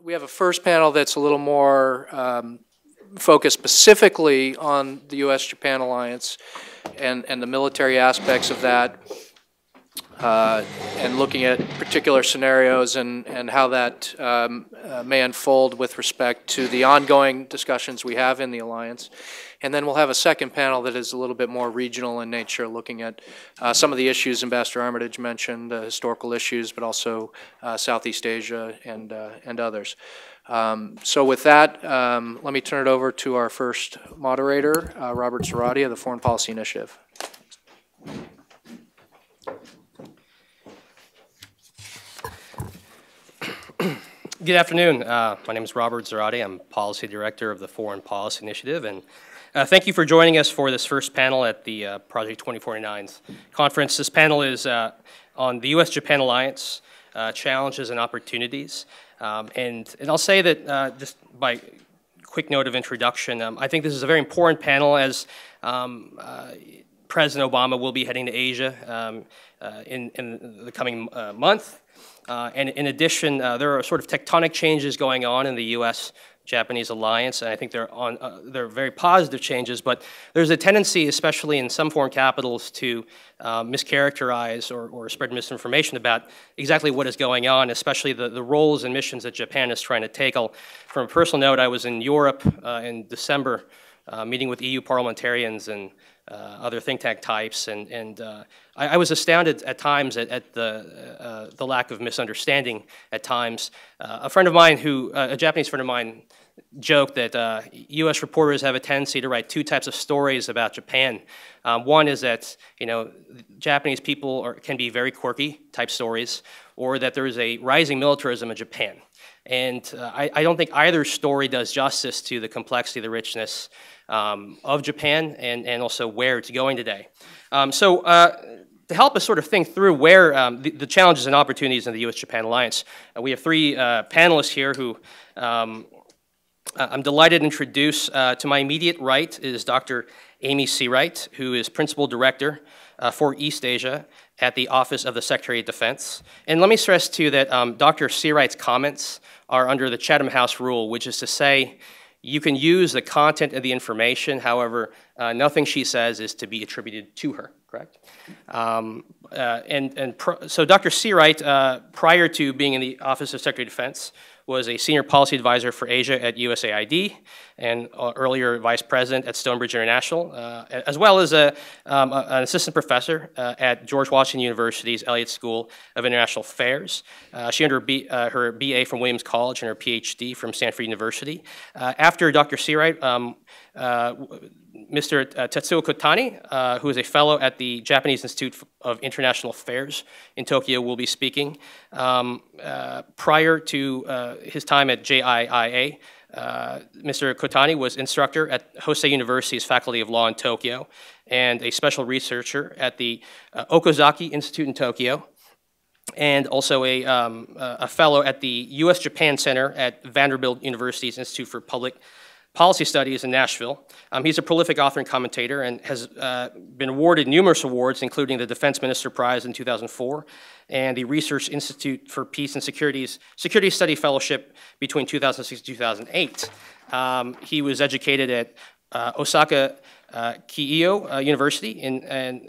we have a first panel that's a little more focused specifically on the U.S.-Japan alliance and the military aspects of that, and looking at particular scenarios and how that may unfold with respect to the ongoing discussions we have in the alliance. And then we'll have a second panel that is a little bit more regional in nature, looking at some of the issues Ambassador Armitage mentioned, historical issues, but also Southeast Asia and others. So with that, let me turn it over to our first moderator, Robert Zarate of the Foreign Policy Initiative. Good afternoon. My name is Robert Zarate. I'm Policy Director of the Foreign Policy Initiative, and thank you for joining us for this first panel at the Project 2049's conference. This panel is on the U.S.-Japan alliance, challenges and opportunities. And I'll say that just by quick note of introduction, I think this is a very important panel as President Obama will be heading to Asia in the coming month. And in addition, there are sort of tectonic changes going on in the U.S.-Japanese alliance, and I think they're very positive changes, but there's a tendency, especially in some foreign capitals, to mischaracterize or spread misinformation about exactly what is going on, especially the roles and missions that Japan is trying to take. From a personal note, I was in Europe in December meeting with EU parliamentarians and other think tank types, and I was astounded at times at the lack of misunderstanding at times. A friend of mine a Japanese friend of mine joked that U.S. reporters have a tendency to write two types of stories about Japan. One is that, Japanese people can be very quirky type stories, or that there is a rising militarism in Japan. And I don't think either story does justice to the complexity, the richness of Japan, and also where it's going today. To help us sort of think through where the challenges and opportunities in the U.S.-Japan alliance, we have three panelists here who I'm delighted to introduce. To my immediate right is Dr. Amy Searight, who is Principal Director for East Asia at the Office of the Secretary of Defense. And let me stress, too, that Dr. Searight's comments are under the Chatham House rule, which is to say you can use the content of the information, however, nothing she says is to be attributed to her, correct? So Dr. Searight, prior to being in the Office of Secretary of Defense, was a Senior Policy Advisor for Asia at USAID, and earlier Vice President at Stonebridge International, as well as an Assistant Professor at George Washington University's Elliott School of International Affairs. She earned her BA from Williams College and her PhD from Stanford University. After Dr. Searight, Mr. Tatsuo Kotani, who is a fellow at the Japanese Institute of International Affairs in Tokyo, will be speaking. Prior to his time at JIIA, Mr. Kotani was instructor at Hosei University's Faculty of Law in Tokyo and a special researcher at the Okazaki Institute in Tokyo, and also a fellow at the U.S.-Japan Center at Vanderbilt University's Institute for Public Policy Studies in Nashville. He's a prolific author and commentator and has been awarded numerous awards, including the Defense Minister Prize in 2004 and the Research Institute for Peace and Security Study Fellowship between 2006 and 2008. He was educated at Osaka Keio University,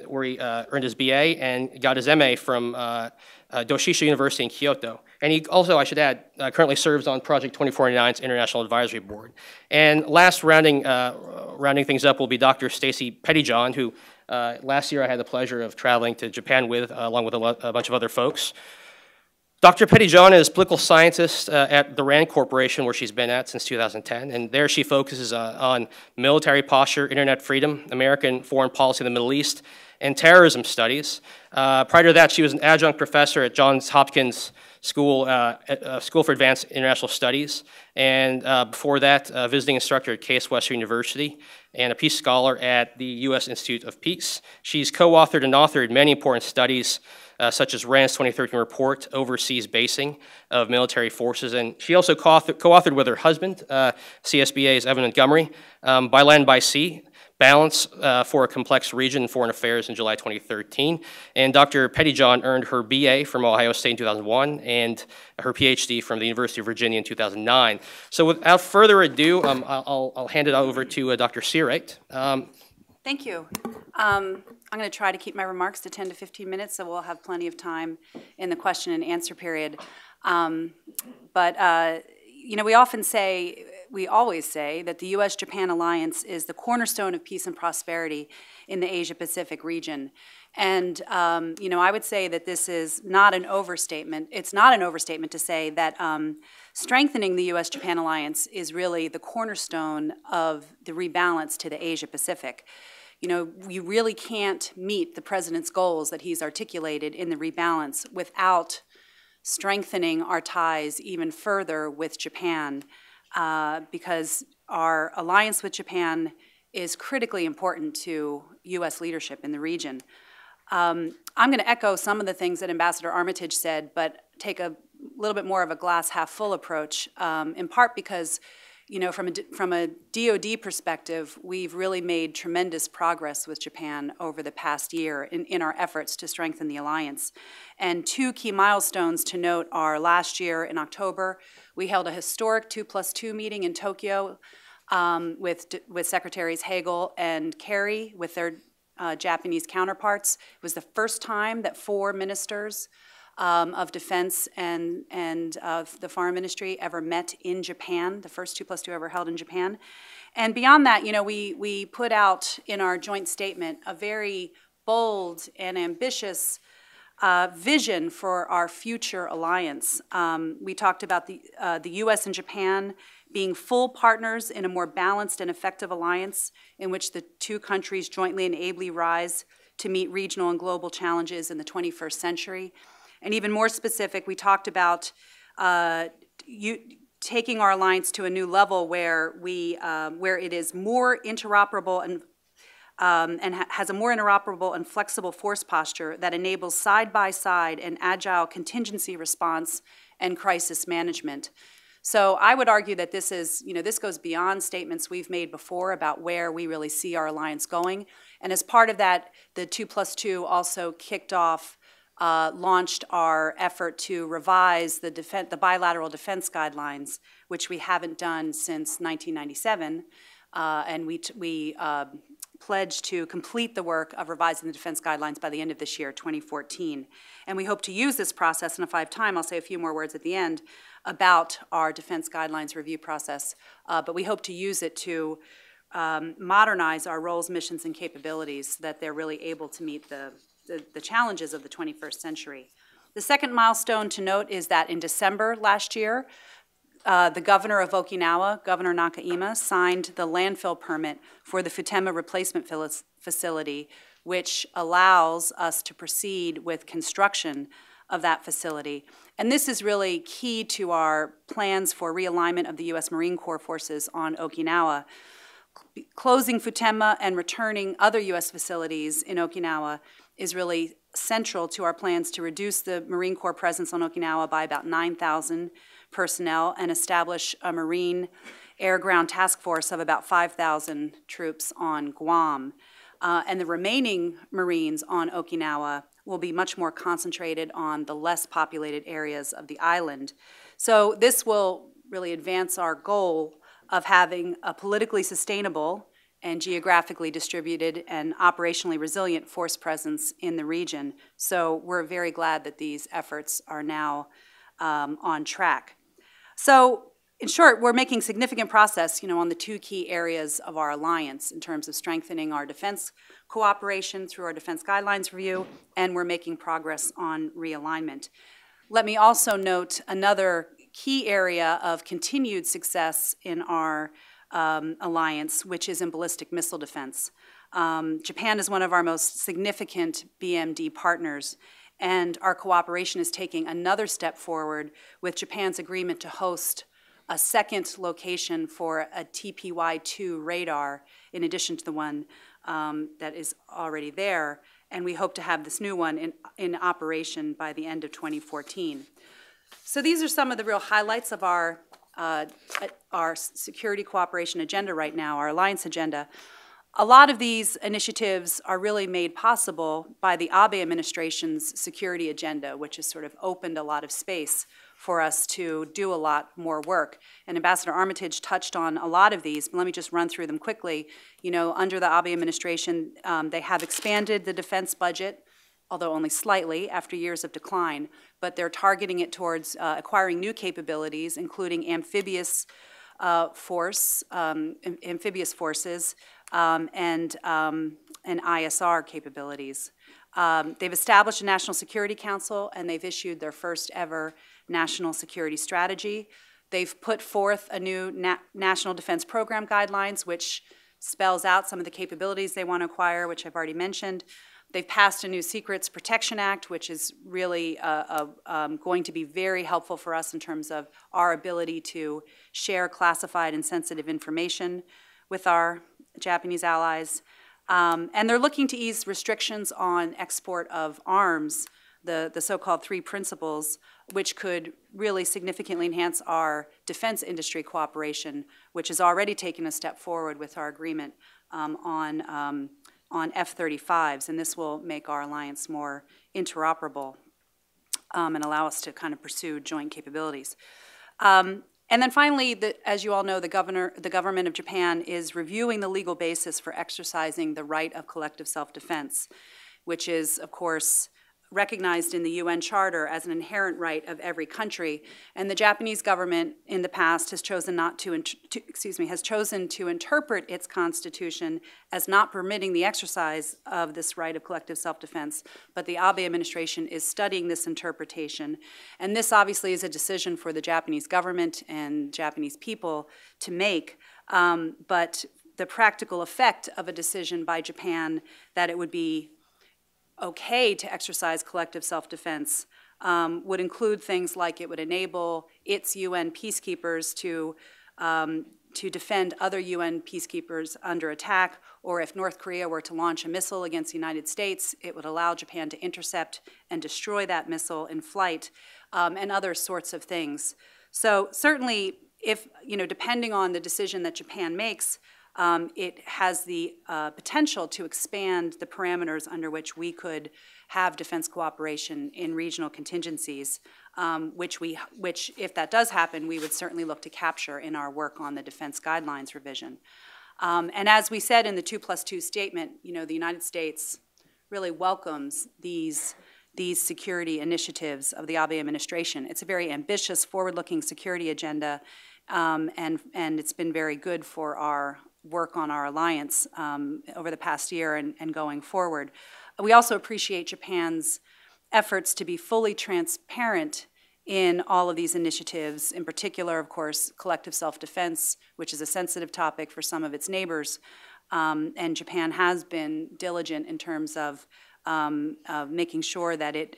where he earned his BA and got his MA from Doshisha University in Kyoto. And he also, I should add, currently serves on Project 2049's International Advisory Board. And last, rounding things up will be Dr. Stacy Pettyjohn, who last year I had the pleasure of traveling to Japan with, along with a bunch of other folks. Dr. Pettyjohn is political scientist at the RAND Corporation, where she's been at since 2010, and there she focuses on military posture, internet freedom, American foreign policy in the Middle East, and terrorism studies. Prior to that, she was an adjunct professor at Johns Hopkins School for Advanced International Studies, and before that, a visiting instructor at Case Western University, and a peace scholar at the U.S. Institute of Peace. She's co-authored and authored many important studies, such as RAND's 2013 report, Overseas Basing of Military Forces, and she also co-authored with her husband, CSBA's Evan Montgomery, By Land, By Sea, Balance for a Complex Region in Foreign Affairs in July 2013. And Dr. Pettyjohn earned her BA from Ohio State in 2001 and her PhD from the University of Virginia in 2009. So without further ado, I'll hand it over to Dr. Searight. Thank you. I'm going to try to keep my remarks to 10 to 15 minutes, so we'll have plenty of time in the question and answer period. You know, we always say that the U.S.-Japan alliance is the cornerstone of peace and prosperity in the Asia-Pacific region. And, you know, I would say that this is not an overstatement. It's not an overstatement to say that strengthening the U.S.-Japan alliance is really the cornerstone of the rebalance to the Asia-Pacific. You know, we really can't meet the president's goals that he's articulated in the rebalance without strengthening our ties even further with Japan, because our alliance with Japan is critically important to U.S. leadership in the region. I'm going to echo some of the things that Ambassador Armitage said, but take a little bit more of a glass half full approach, in part because, you know, from a DoD perspective, we've really made tremendous progress with Japan over the past year in our efforts to strengthen the alliance. And two key milestones to note are last year in October, we held a historic 2+2 meeting in Tokyo with Secretaries Hagel and Kerry with their Japanese counterparts. It was the first time that 4 ministers of defense and of the foreign ministry ever met in Japan, the first 2+2 ever held in Japan. And beyond that, you know, we put out in our joint statement a very bold and ambitious vision for our future alliance. We talked about the U.S. and Japan being full partners in a more balanced and effective alliance in which the two countries jointly and ably rise to meet regional and global challenges in the 21st century. And even more specific, we talked about taking our alliance to a new level where it is more interoperable and has a more interoperable and flexible force posture that enables side-by-side and agile contingency response and crisis management. So I would argue that this is, you know, this goes beyond statements we've made before about where we really see our alliance going. And as part of that, the 2+2 also kicked off launched our effort to revise the bilateral defense guidelines, which we haven't done since 1997, and we pledged to complete the work of revising the defense guidelines by the end of this year, 2014. And we hope to use this process, and if I have time, I'll say a few more words at the end about our defense guidelines review process, but we hope to use it to modernize our roles, missions, and capabilities so that they're really able to meet the challenges of the 21st century. The second milestone to note is that in December last year, the governor of Okinawa, Governor Nakayama, signed the landfill permit for the Futema replacement facility, which allows us to proceed with construction of that facility. And this is really key to our plans for realignment of the U.S. Marine Corps forces on Okinawa. Closing Futema and returning other U.S. facilities in Okinawa is really central to our plans to reduce the Marine Corps presence on Okinawa by about 9,000 personnel and establish a Marine air-ground task force of about 5,000 troops on Guam. And the remaining Marines on Okinawa will be much more concentrated on the less populated areas of the island. So this will really advance our goal of having a politically sustainable and geographically distributed and operationally resilient force presence in the region. So we're very glad that these efforts are now on track. So in short, we're making significant progress, you know, on the two key areas of our alliance in terms of strengthening our defense cooperation through our defense guidelines review, and we're making progress on realignment. Let me also note another key area of continued success in our alliance, which is in ballistic missile defense. Japan is one of our most significant BMD partners, and our cooperation is taking another step forward with Japan's agreement to host a second location for a TPY-2 radar in addition to the one that is already there, and we hope to have this new one in operation by the end of 2014. So these are some of the real highlights of our security cooperation agenda right now, our alliance agenda. A lot of these initiatives are really made possible by the Abe administration's security agenda, which has sort of opened a lot of space for us to do a lot more work. And Ambassador Armitage touched on a lot of these, but let me just run through them quickly. You know, under the Abe administration, they have expanded the defense budget, although only slightly after years of decline, but they're targeting it towards acquiring new capabilities, including amphibious forces, and ISR capabilities. They've established a National Security Council, and they've issued their first ever National Security Strategy. They've put forth a new National Defense Program Guidelines, which spells out some of the capabilities they want to acquire, which I've already mentioned. They've passed a new Secrets Protection Act, which is really going to be very helpful for us in terms of our ability to share classified and sensitive information with our Japanese allies. And they're looking to ease restrictions on export of arms, the so-called three principles, which could really significantly enhance our defense industry cooperation, which has already taken a step forward with our agreement on F-35s, and this will make our alliance more interoperable and allow us to kind of pursue joint capabilities. And then finally, as you all know, the government of Japan is reviewing the legal basis for exercising the right of collective self-defense, which is, of course, recognized in the UN Charter as an inherent right of every country. And the Japanese government in the past has chosen has chosen to interpret its constitution as not permitting the exercise of this right of collective self-defense. But the Abe administration is studying this interpretation. And this obviously is a decision for the Japanese government and Japanese people to make. But the practical effect of a decision by Japan that it would be okay to exercise collective self-defense would include things like it would enable its UN peacekeepers to defend other UN peacekeepers under attack, or if North Korea were to launch a missile against the United States, it would allow Japan to intercept and destroy that missile in flight, and other sorts of things. So certainly, if, depending on the decision that Japan makes, it has the potential to expand the parameters under which we could have defense cooperation in regional contingencies, which, if that does happen, we would certainly look to capture in our work on the defense guidelines revision. And as we said in the 2+2 statement, the United States really welcomes these security initiatives of the Abe administration. It's a very ambitious, forward-looking security agenda, and it's been very good for our work on our alliance over the past year and going forward. We also appreciate Japan's efforts to be fully transparent in all of these initiatives, in particular, of course, collective self-defense, which is a sensitive topic for some of its neighbors. And Japan has been diligent in terms of making sure that it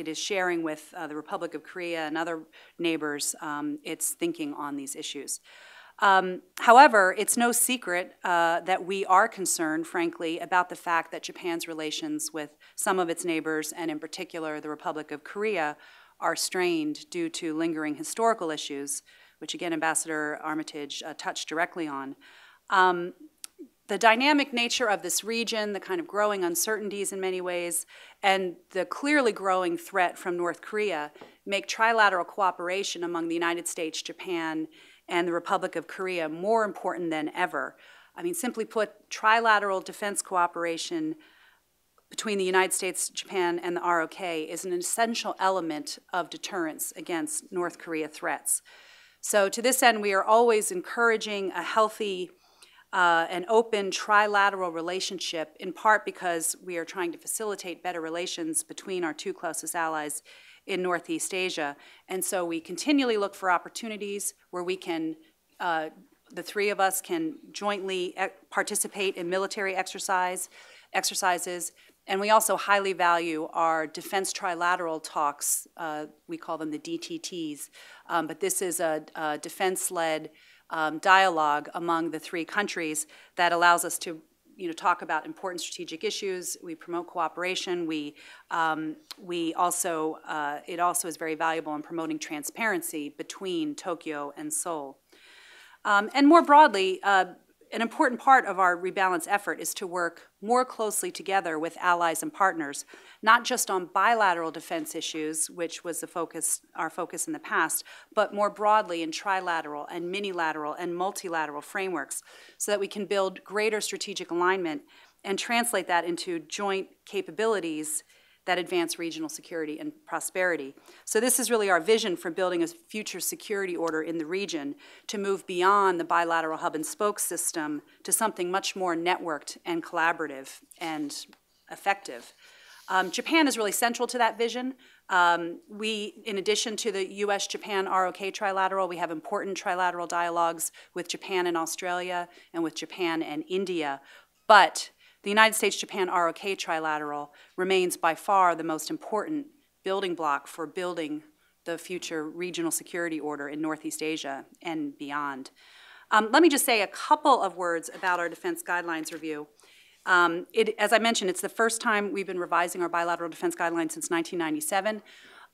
is sharing with the Republic of Korea and other neighbors its thinking on these issues. However, it's no secret that we are concerned, frankly, about the fact that Japan's relations with some of its neighbors, and in particular the Republic of Korea, are strained due to lingering historical issues, which again Ambassador Armitage touched directly on. The dynamic nature of this region, the kind of growing uncertainties in many ways, and the clearly growing threat from North Korea make trilateral cooperation among the United States, Japan, and the Republic of Korea more important than ever. I mean, simply put, trilateral defense cooperation between the United States, Japan, and the ROK is an essential element of deterrence against North Korea threats. So to this end, we are always encouraging a healthy and open trilateral relationship, in part because we are trying to facilitate better relations between our two closest allies in Northeast Asia. And so we continually look for opportunities where we can, the three of us can jointly participate in military exercises. And we also highly value our defense trilateral talks. We call them the DTTs. But this is a defense-led dialogue among the three countries that allows us to talk about important strategic issues. We promote cooperation. We also, it also is very valuable in promoting transparency between Tokyo and Seoul. And more broadly, an important part of our rebalance effort is to work more closely together with allies and partners, not just on bilateral defense issues, which was our focus in the past, but more broadly in trilateral and minilateral and multilateral frameworks, so that we can build greater strategic alignment and translate that into joint capabilities that advance regional security and prosperity. So this is really our vision for building a future security order in the region, to move beyond the bilateral hub and spoke system to something much more networked and collaborative and effective. Japan is really central to that vision. In addition to the US-Japan ROK trilateral, we have important trilateral dialogues with Japan and Australia and with Japan and India. But the United States-Japan ROK trilateral remains by far the most important building block for building the future regional security order in Northeast Asia and beyond. Let me just say a couple of words about our defense guidelines review. As I mentioned, it's the first time we've been revising our bilateral defense guidelines since 1997.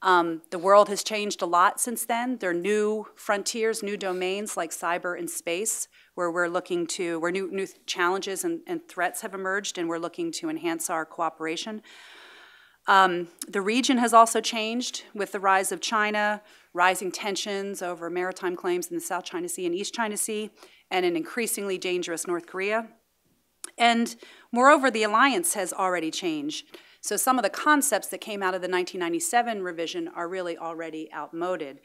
The world has changed a lot since then. There are new frontiers, new domains like cyber and space, where new challenges and threats have emerged, and we're looking to enhance our cooperation. The region has also changed with the rise of China, rising tensions over maritime claims in the South China Sea and East China Sea, and an increasingly dangerous North Korea. And moreover, the alliance has already changed. So some of the concepts that came out of the 1997 revision are really already outmoded.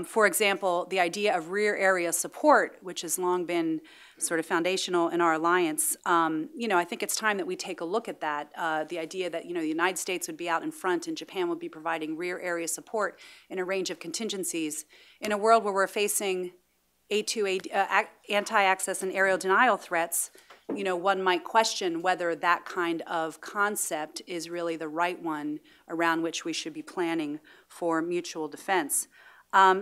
For example, the idea of rear area support, which has long been sort of foundational in our alliance, I think it's time that we take a look at that. The idea that, the United States would be out in front and Japan would be providing rear area support in a range of contingencies. In a world where we're facing anti-access and aerial denial threats, one might question whether that kind of concept is really the right one around which we should be planning for mutual defense.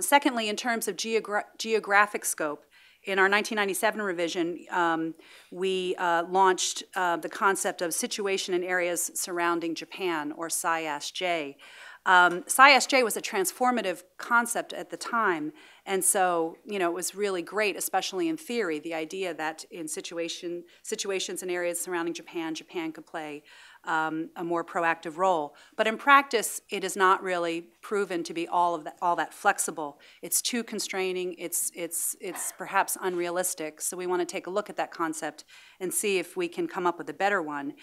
Secondly, in terms of geographic scope, in our 1997 revision, we launched the concept of situation in areas surrounding Japan, or SIAS-J. SIAS-J was a transformative concept at the time, and so, it was really great, especially in theory, the idea that in situations in areas surrounding Japan, Japan could play a more proactive role. But in practice, it is not really proven to be all that flexible. It's too constraining, it's perhaps unrealistic, so we want to take a look at that concept and see if we can come up with a better one.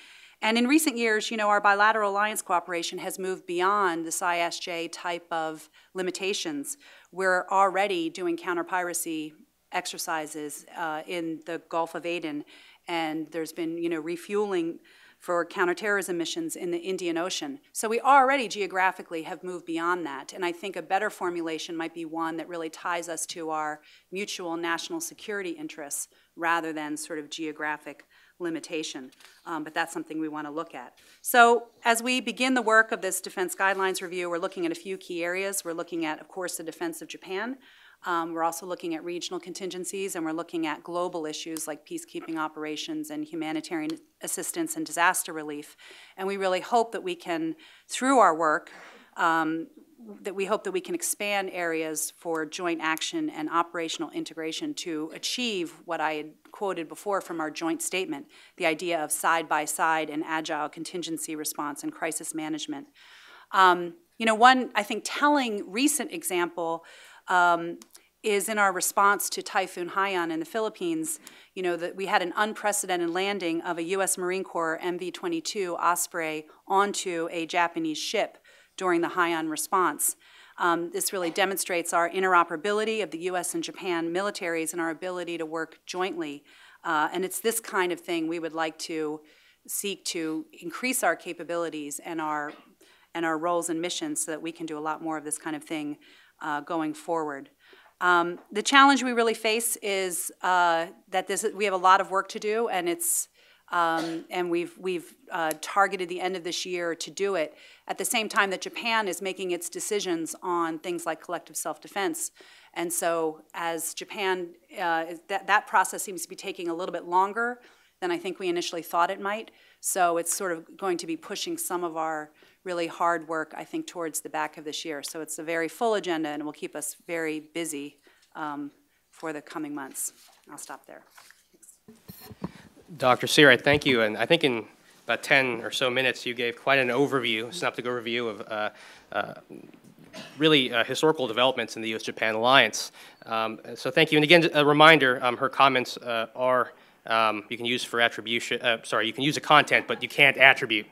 And in recent years, our bilateral alliance cooperation has moved beyond the SIAS-J type of limitations. We're already doing counter-piracy exercises in the Gulf of Aden, and there's been, refueling for counterterrorism missions in the Indian Ocean. So we already geographically have moved beyond that, and I think a better formulation might be one that really ties us to our mutual national security interests rather than sort of geographic limitation, but that's something we want to look at. So as we begin the work of this defense guidelines review, we're looking at a few key areas. We're looking at, of course, the defense of Japan. We're also looking at regional contingencies, and we're looking at global issues like peacekeeping operations and humanitarian assistance and disaster relief. And we really hope that we can, through our work, expand areas for joint action and operational integration to achieve what I had quoted before from our joint statement, the idea of side-by-side and agile contingency response and crisis management. One, I think, telling recent example is in our response to Typhoon Haiyan in the Philippines. That we had an unprecedented landing of a U.S. Marine Corps MV-22 Osprey onto a Japanese ship during the Haiyan response. This really demonstrates our interoperability of the U.S. and Japan militaries and our ability to work jointly. And it's this kind of thing we would like to seek to increase our capabilities and our roles and missions so that we can do a lot more of this kind of thing going forward. The challenge we really face is that we have a lot of work to do, and we've targeted the end of this year to do it at the same time that Japan is making its decisions on things like collective self-defense. And so as Japan, that process seems to be taking a little bit longer than I think we initially thought it might. So it's sort of going to be pushing some of our really hard work, I think, towards the back of this year. So it's a very full agenda, and it will keep us very busy for the coming months. I'll stop there. Thanks. Dr. Searight, thank you. And I think in about 10 or so minutes, you gave quite an overview, synoptic overview of really historical developments in the U.S.-Japan alliance. So thank you. And again, a reminder, her comments are, you can use for attribution, you can use the content, but you can't attribute.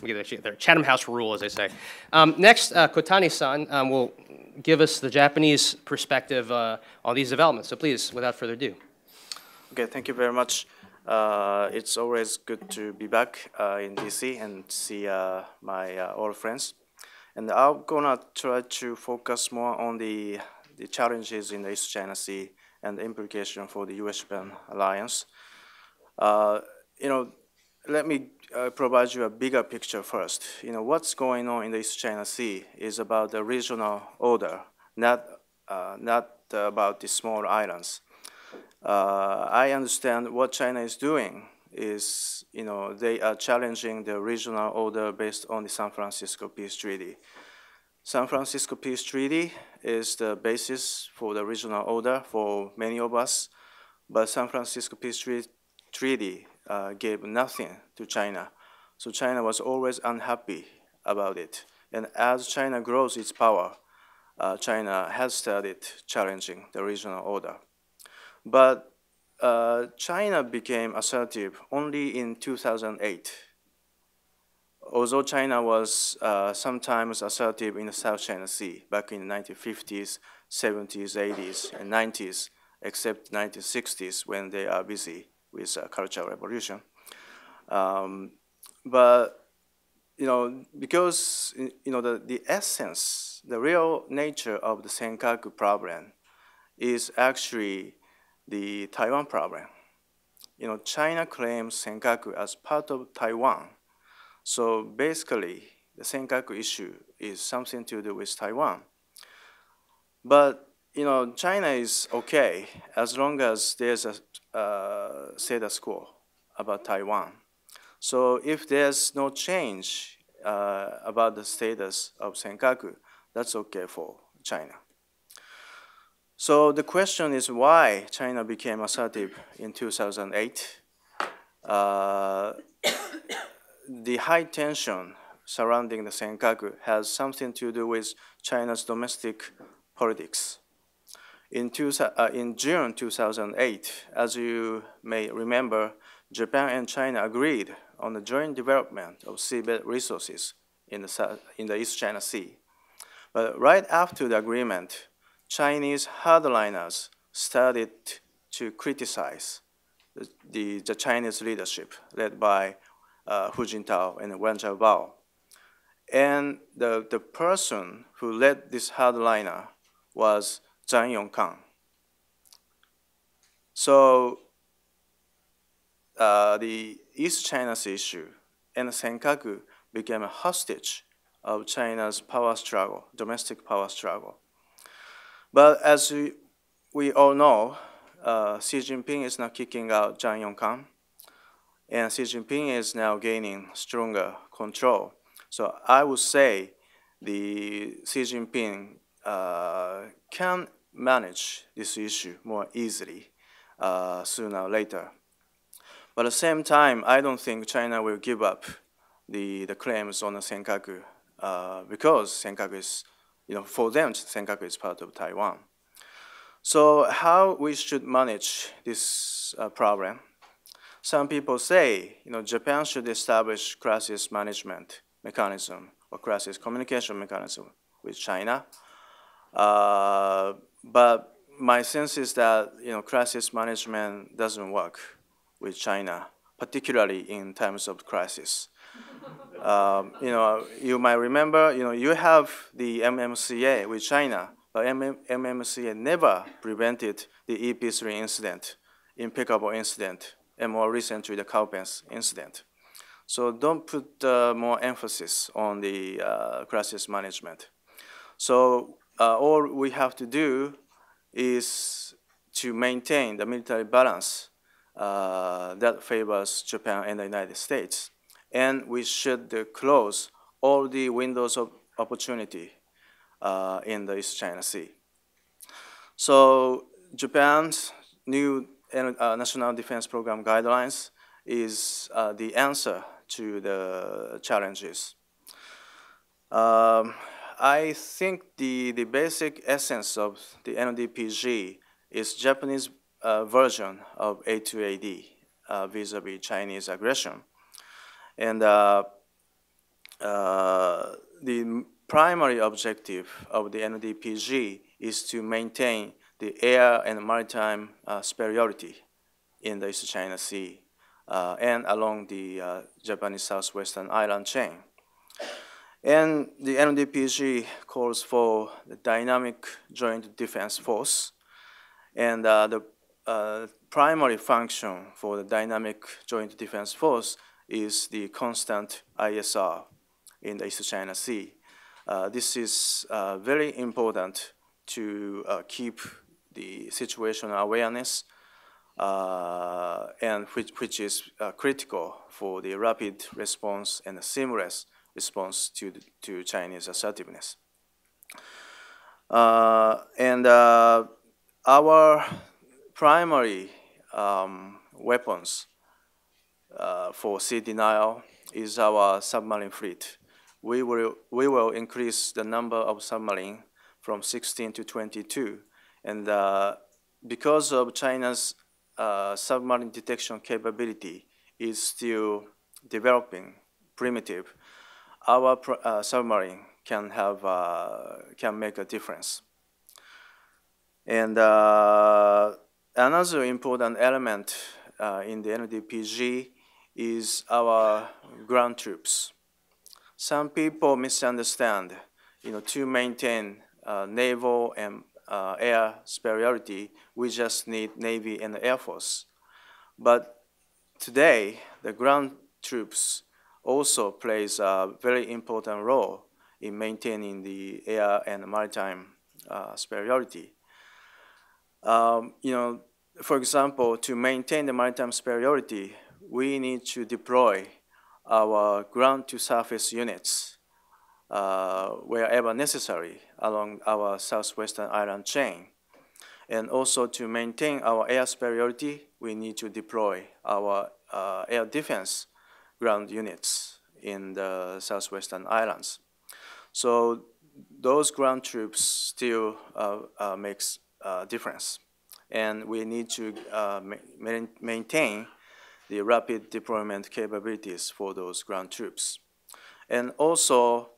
They're Chatham House rule, as they say. Next, Kotani-san will give us the Japanese perspective on these developments. So please, without further ado. Okay, thank you very much. It's always good to be back in DC and see my old friends. And I'm gonna try to focus more on the challenges in the East China Sea and the implication for the U.S.-Japan alliance. Let me provide you a bigger picture first. What's going on in the East China Sea is about the regional order, not about the small islands. I understand what China is doing is, they are challenging the regional order based on the San Francisco Peace Treaty. San Francisco Peace Treaty is the basis for the regional order for many of us, but San Francisco Peace Treaty gave nothing to China. So China was always unhappy about it. And as China grows its power, China has started challenging the regional order. But China became assertive only in 2008. Although China was sometimes assertive in the South China Sea back in the 1950s, 70s, 80s, and 90s, except 1960s when they are busy with Cultural Revolution. But because the essence, the real nature of the Senkaku problem is actually the Taiwan problem. China claims Senkaku as part of Taiwan. So basically, the Senkaku issue is something to do with Taiwan. But China is okay as long as there's a status quo about Taiwan. So if there's no change about the status of Senkaku, that's okay for China. So the question is why China became assertive in 2008. The high tension surrounding the Senkaku has something to do with China's domestic politics. In June 2008, as you may remember, Japan and China agreed on the joint development of seabed resources in the East China Sea. But right after the agreement, Chinese hardliners started to criticize the Chinese leadership led by Hu Jintao and Wen Jiabao. And the person who led this hardliner was Zhang Yongkang. So the East China Sea issue and Senkaku became a hostage of China's power struggle, domestic power struggle. But as we all know, Xi Jinping is now kicking out Zhang Yongkang, and Xi Jinping is now gaining stronger control. So I would say the Xi Jinping can manage this issue more easily sooner or later. But at the same time, I don't think China will give up the claims on the Senkaku because Senkaku is, for them, Senkaku is part of Taiwan. So how we should manage this problem? Some people say, Japan should establish crisis management mechanism or crisis communication mechanism with China. But my sense is that, crisis management doesn't work with China, particularly in times of crisis. You might remember, you have the MMCA with China, but MMCA never prevented the EP3 incident, impeccable incident, and more recently the Cowpens incident. So don't put more emphasis on the crisis management. So all we have to do is to maintain the military balance that favors Japan and the United States. And we should close all the windows of opportunity in the East China Sea. So Japan's new National Defense Program guidelines is the answer to the challenges. I think the basic essence of the NDPG is Japanese version of A2AD vis-a-vis Chinese aggression. And the primary objective of the NDPG is to maintain the air and maritime superiority in the East China Sea and along the Japanese southwestern island chain. And the NDPG calls for the dynamic joint defense force. And the primary function for the dynamic joint defense force is the constant ISR in the East China Sea. This is very important to keep the situational awareness and which is critical for the rapid response and seamless response to Chinese assertiveness. Our primary weapons for sea denial is our submarine fleet. We will increase the number of submarines from 16 to 22. And because of China's submarine detection capability is still developing, primitive, our submarine can make a difference. And another important element in the NDPG is our ground troops. Some people misunderstand, to maintain naval and air superiority, we just need Navy and Air Force. But today, the ground troops also plays a very important role in maintaining the air and maritime superiority. For example, to maintain the maritime superiority, we need to deploy our ground-to-surface units wherever necessary along our southwestern island chain. And also to maintain our air superiority, we need to deploy our air defense ground units in the southwestern islands. So those ground troops still makes a difference. And we need to maintain the rapid deployment capabilities for those ground troops. And also,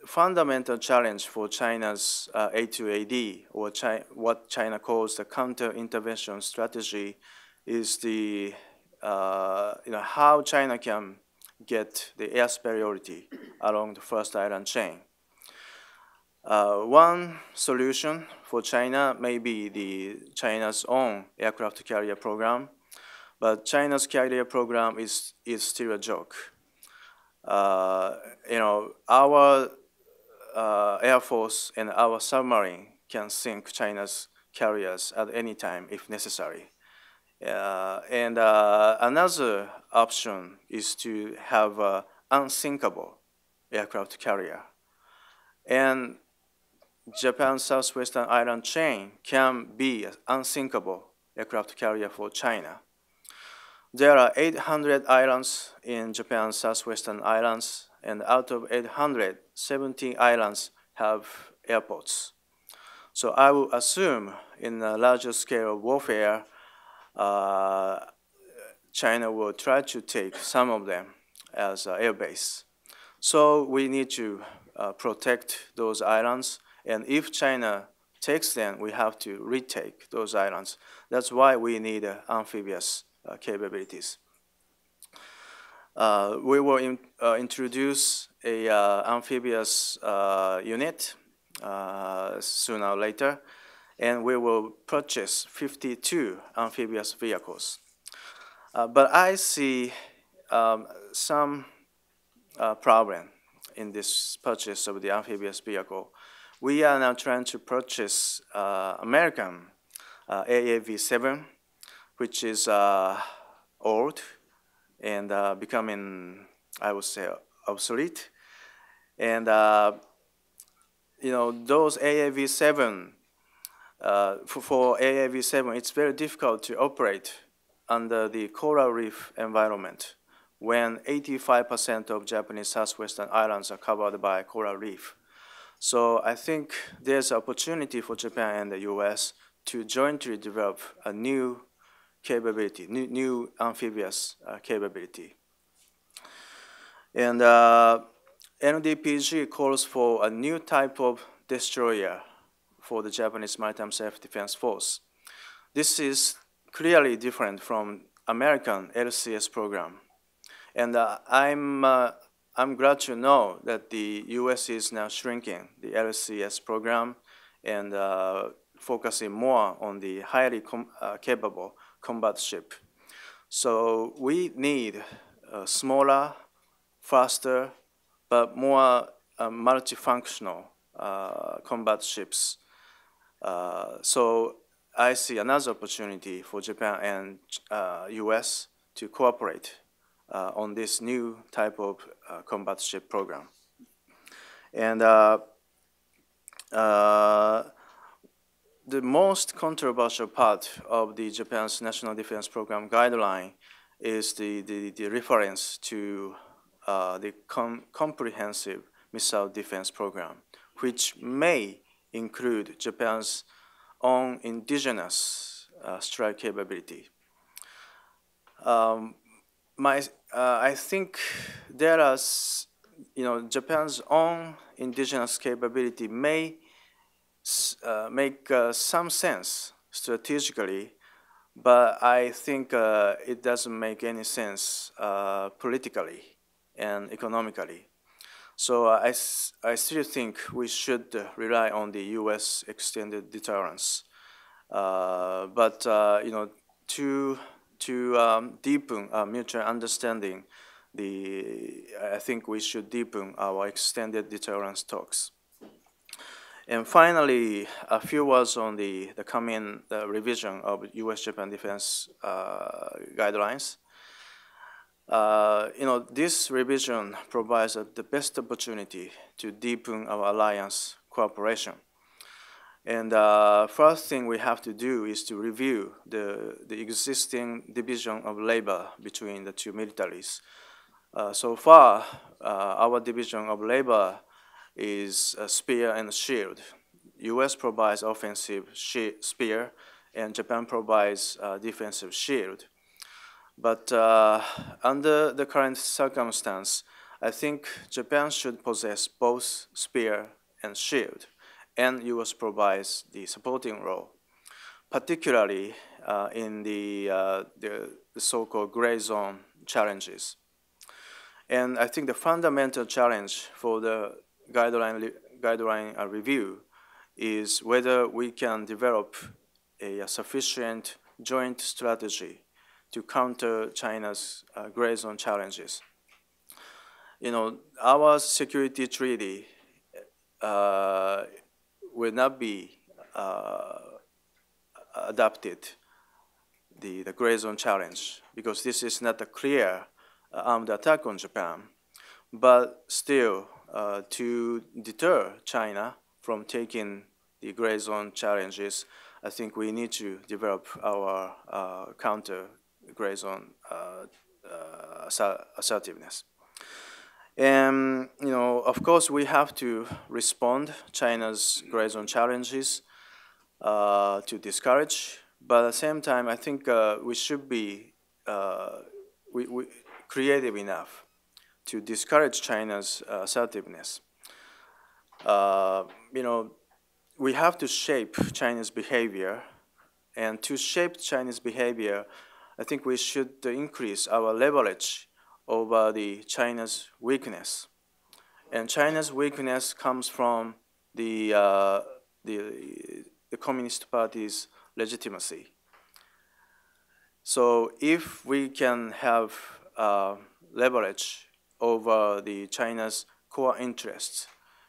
fundamental challenge for China's A2AD, or what China calls the counter-intervention strategy, is the how China can get the air superiority along the first island chain. One solution for China may be China's own aircraft carrier program, but China's carrier program is still a joke. Our Air Force and our submarine can sink China's carriers at any time if necessary. And another option is to have an unsinkable aircraft carrier. And Japan's southwestern island chain can be an unsinkable aircraft carrier for China. There are 800 islands in Japan's southwestern islands, and out of 800, 70 islands have airports. So I will assume in a larger scale of warfare, China will try to take some of them as air base. So we need to protect those islands, and if China takes them, we have to retake those islands. That's why we need amphibious capabilities. We will introduce a amphibious unit sooner or later, and we will purchase 52 amphibious vehicles. But I see some problem in this purchase of the amphibious vehicle. We are now trying to purchase American AAV-7, which is old and becoming, I would say, obsolete. And those AAV-7, for AAV-7, it's very difficult to operate under the coral reef environment when 85% of Japanese southwestern islands are covered by coral reef. So I think there's opportunity for Japan and the US to jointly develop a new capability, new amphibious capability. And NDPG calls for a new type of destroyer for the Japanese Maritime Self-Defense Force. This is clearly different from American LCS program. And I'm glad to know that the US is now shrinking the LCS program and focusing more on the highly capable combat ship. So we need smaller, faster, but more multifunctional combat ships. So I see another opportunity for Japan and US to cooperate on this new type of combat ship program. And the most controversial part of the Japan's National Defense Program guideline is the reference to the comprehensive missile defense program, which may include Japan's own indigenous strike capability. I think there are, Japan's own indigenous capability may make some sense strategically, but I think it doesn't make any sense politically and economically. So I still think we should rely on the U.S. extended deterrence. But to deepen our mutual understanding, I think we should deepen our extended deterrence talks. And finally, a few words on the coming revision of U.S.-Japan defense guidelines. This revision provides the best opportunity to deepen our alliance cooperation. And first thing we have to do is to review the existing division of labor between the two militaries. So far, our division of labor is spear and shield. U.S. provides offensive spear, and Japan provides defensive shield. But under the current circumstance, I think Japan should possess both spear and shield, and U.S. provides the supporting role, particularly in the so-called gray zone challenges. And I think the fundamental challenge for the guideline review is whether we can develop a sufficient joint strategy to counter China's gray zone challenges. Our security treaty will not be adapted, the gray zone challenge, because this is not a clear armed attack on Japan. But still, to deter China from taking the gray zone challenges, I think we need to develop our counter gray zone assertiveness. And, of course, we have to respond China's gray zone challenges to discourage, but at the same time, I think we should be creative enough to discourage China's assertiveness. We have to shape China's behavior, and to shape Chinese behavior, I think we should increase our leverage over the China's weakness. And China's weakness comes from the Communist Party's legitimacy. So if we can have leverage over the China's core interests,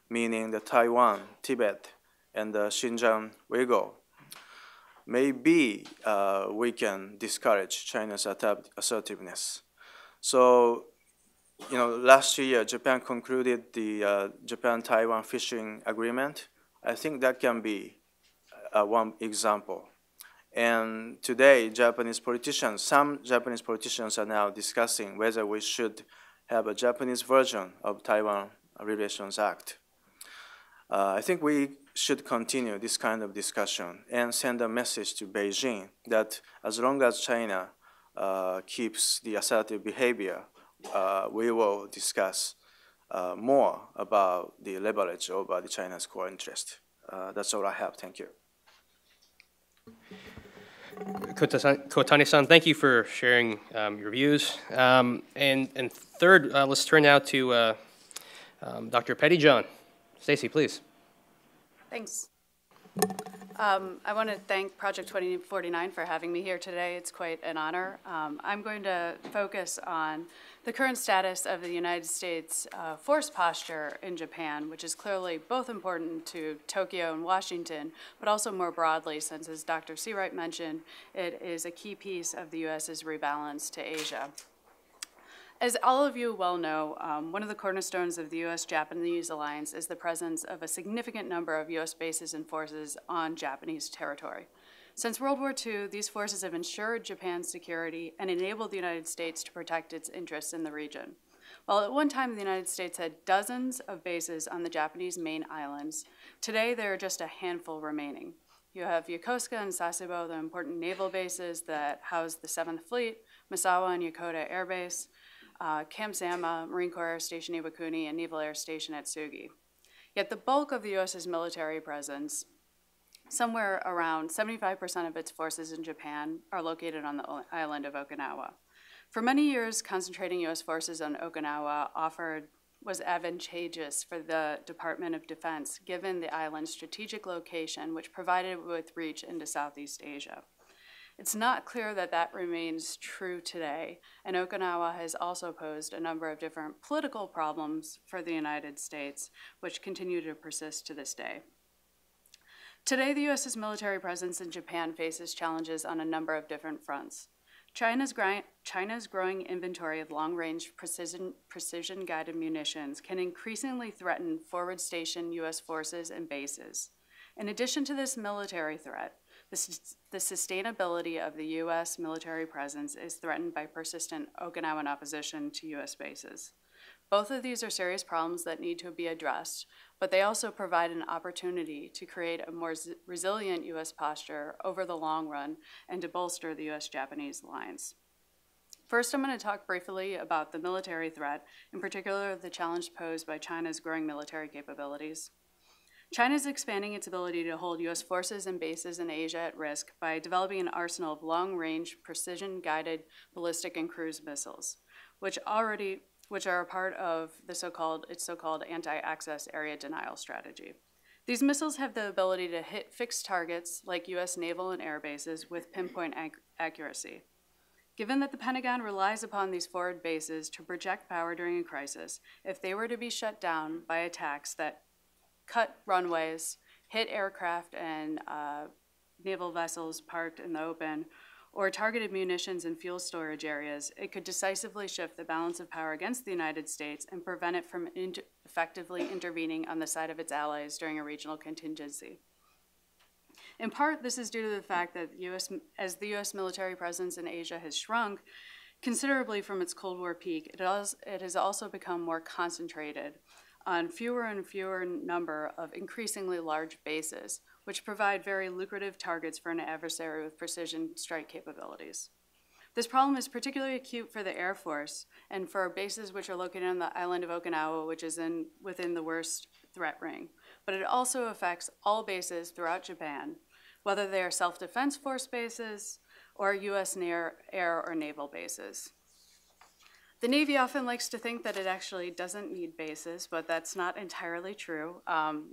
meaning the Taiwan, Tibet, and the Xinjiang Uyghur, maybe we can discourage China's assertiveness. So, last year Japan concluded the Japan-Taiwan fishing agreement. I think that can be one example. And today, some Japanese politicians are now discussing whether we should have a Japanese version of Taiwan Relations Act. I think we should continue this kind of discussion and send a message to Beijing that as long as China keeps the assertive behavior, we will discuss more about the leverage over the China's core interest. That's all I have. Thank you. Kotani-san, thank you for sharing your views. And third, let's turn now to Dr. Pettyjohn. Stacie, please. Thanks. I want to thank Project 2049 for having me here today. It's quite an honor. I'm going to focus on the current status of the United States force posture in Japan, which is clearly both important to Tokyo and Washington, but also more broadly, since, as Dr. Searight mentioned, it is a key piece of the U.S.'s rebalance to Asia. As all of you well know, one of the cornerstones of the U.S.-Japanese alliance is the presence of a significant number of U.S. bases and forces on Japanese territory. Since World War II, these forces have ensured Japan's security and enabled the United States to protect its interests in the region. While at one time the United States had dozens of bases on the Japanese main islands, today there are just a handful remaining. You have Yokosuka and Sasebo, the important naval bases that house the 7th Fleet, Misawa and Yokota Air Base, Camp Zama, Marine Corps Air Station Iwakuni, and Naval Air Station at Tsugi. Yet the bulk of the U.S.'s military presence, somewhere around 75% of its forces in Japan, are located on the island of Okinawa. For many years, concentrating U.S. forces on Okinawa was advantageous for the Department of Defense, given the island's strategic location, which provided it with reach into Southeast Asia. It's not clear that that remains true today, and Okinawa has also posed a number of different political problems for the United States, which continue to persist to this day. Today, the U.S.'s military presence in Japan faces challenges on a number of different fronts. China's growing inventory of long-range precision-guided munitions can increasingly threaten forward-stationed U.S. forces and bases. In addition to this military threat, the sustainability of the U.S. military presence is threatened by persistent Okinawan opposition to U.S. bases. Both of these are serious problems that need to be addressed, but they also provide an opportunity to create a more resilient U.S. posture over the long run and to bolster the U.S.-Japanese alliance. First, I'm going to talk briefly about the military threat, in particular the challenge posed by China's growing military capabilities. China is expanding its ability to hold U.S. forces and bases in Asia at risk by developing an arsenal of long-range, precision-guided ballistic and cruise missiles, which are a part of its so-called anti-access area denial strategy. These missiles have the ability to hit fixed targets like U.S. naval and air bases with pinpoint accuracy. Given that the Pentagon relies upon these forward bases to project power during a crisis, if they were to be shut down by attacks that cut runways, hit aircraft and naval vessels parked in the open, or targeted munitions and fuel storage areas, it could decisively shift the balance of power against the United States and prevent it from effectively intervening on the side of its allies during a regional contingency. In part, this is due to the fact that as the U.S. military presence in Asia has shrunk considerably from its Cold War peak, it has also become more concentrated on fewer and fewer number of increasingly large bases, which provide very lucrative targets for an adversary with precision strike capabilities. This problem is particularly acute for the Air Force and for bases which are located on the island of Okinawa, which is within the worst threat ring. But it also affects all bases throughout Japan, whether they are self-defense force bases or U.S. air or naval bases. The Navy often likes to think that it actually doesn't need bases, but that's not entirely true.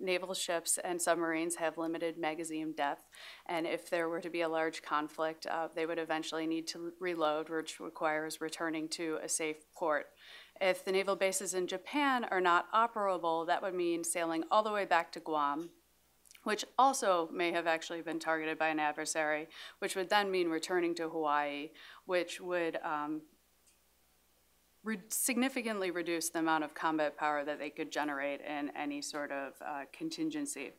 Naval ships and submarines have limited magazine depth, and if there were to be a large conflict, they would eventually need to reload, which requires returning to a safe port. If the naval bases in Japan are not operable, that would mean sailing all the way back to Guam, which also may have actually been targeted by an adversary, which would then mean returning to Hawaii, which would significantly reduce the amount of combat power that they could generate in any sort of contingency.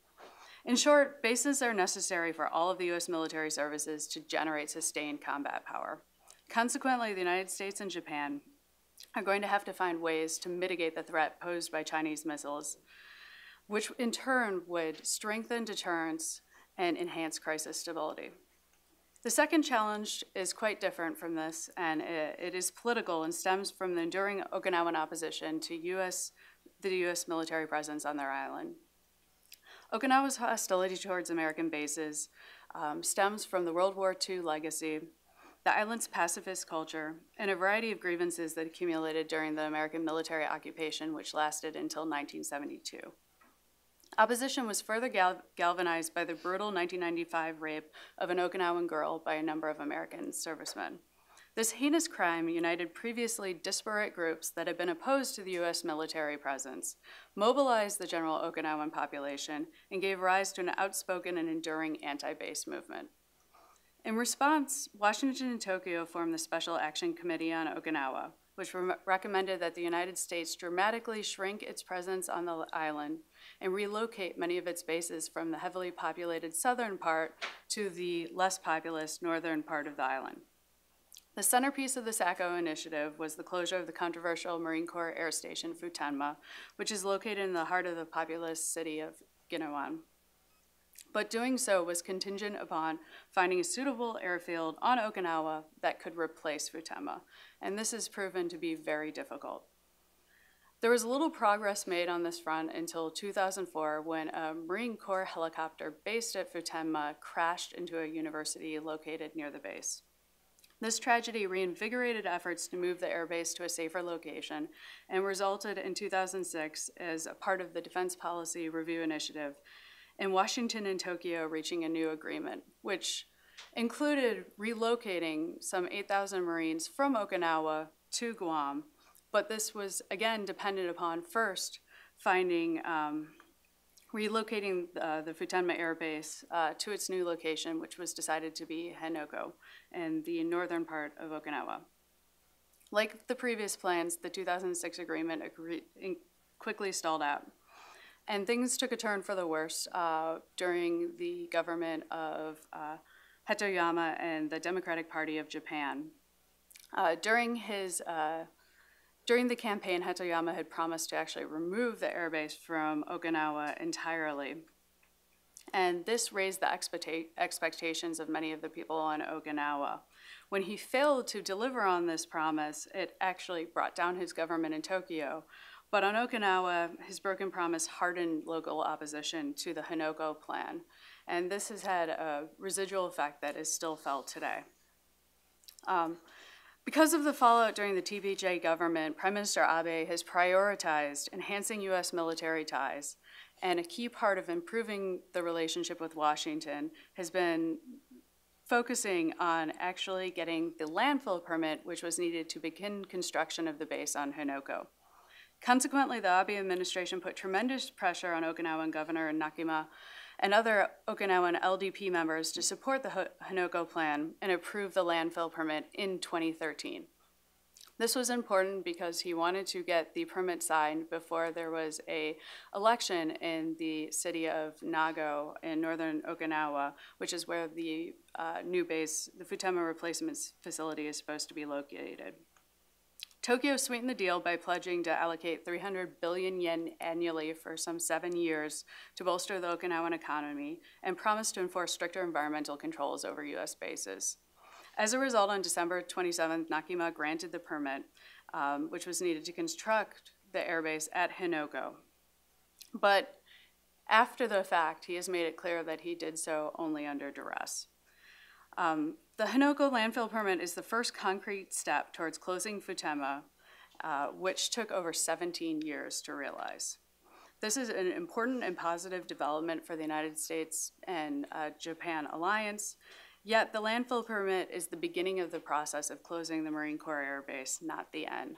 In short, bases are necessary for all of the U.S. military services to generate sustained combat power. Consequently, the United States and Japan are going to have to find ways to mitigate the threat posed by Chinese missiles, which in turn would strengthen deterrence and enhance crisis stability. The second challenge is quite different from this, and it is political and stems from the enduring Okinawan opposition to the U.S. military presence on their island. Okinawa's hostility towards American bases stems from the World War II legacy, the island's pacifist culture, and a variety of grievances that accumulated during the American military occupation, which lasted until 1972. Opposition was further galvanized by the brutal 1995 rape of an Okinawan girl by a number of American servicemen. This heinous crime united previously disparate groups that had been opposed to the U.S. military presence, mobilized the general Okinawan population, and gave rise to an outspoken and enduring anti-base movement. In response, Washington and Tokyo formed the Special Action Committee on Okinawa, which recommended that the United States dramatically shrink its presence on the island and relocate many of its bases from the heavily populated southern part to the less populous northern part of the island. The centerpiece of the SACO initiative was the closure of the controversial Marine Corps Air Station Futenma, which is located in the heart of the populous city of Ginawan. But doing so was contingent upon finding a suitable airfield on Okinawa that could replace Futenma, and this has proven to be very difficult. There was little progress made on this front until 2004 when a Marine Corps helicopter based at Futenma crashed into a university located near the base. This tragedy reinvigorated efforts to move the airbase to a safer location and resulted in 2006 as a part of the Defense Policy Review Initiative in Washington and Tokyo reaching a new agreement, which included relocating some 8,000 Marines from Okinawa to Guam, but this was again dependent upon first finding, relocating the Futenma Air Base to its new location, which was decided to be Henoko in the northern part of Okinawa. Like the previous plans, the 2006 agreement quickly stalled out. And things took a turn for the worse during the government of Hatoyama and the Democratic Party of Japan. During the campaign, Hatoyama had promised to actually remove the airbase from Okinawa entirely. And this raised the expectations of many of the people on Okinawa. When he failed to deliver on this promise, it actually brought down his government in Tokyo. But on Okinawa, his broken promise hardened local opposition to the Henoko plan. And this has had a residual effect that is still felt today. Because of the fallout during the TBJ government, Prime Minister Abe has prioritized enhancing U.S. military ties, and a key part of improving the relationship with Washington has been focusing on actually getting the landfill permit, which was needed to begin construction of the base on Henoko. Consequently, the Abe administration put tremendous pressure on Okinawan Governor Nakima and other Okinawan LDP members to support the Henoko plan and approve the landfill permit in 2013. This was important because he wanted to get the permit signed before there was an election in the city of Nago in northern Okinawa, which is where the new base, the Futenma replacement facility, is supposed to be located. Tokyo sweetened the deal by pledging to allocate 300 billion yen annually for some 7 years to bolster the Okinawan economy and promised to enforce stricter environmental controls over U.S. bases. As a result, on December 27th, Nakima granted the permit, which was needed to construct the airbase at Henoko. But after the fact, he has made it clear that he did so only under duress. The Henoko landfill permit is the first concrete step towards closing Futenma, which took over 17 years to realize. This is an important and positive development for the United States and Japan alliance, yet the landfill permit is the beginning of the process of closing the Marine Corps Air Base, not the end.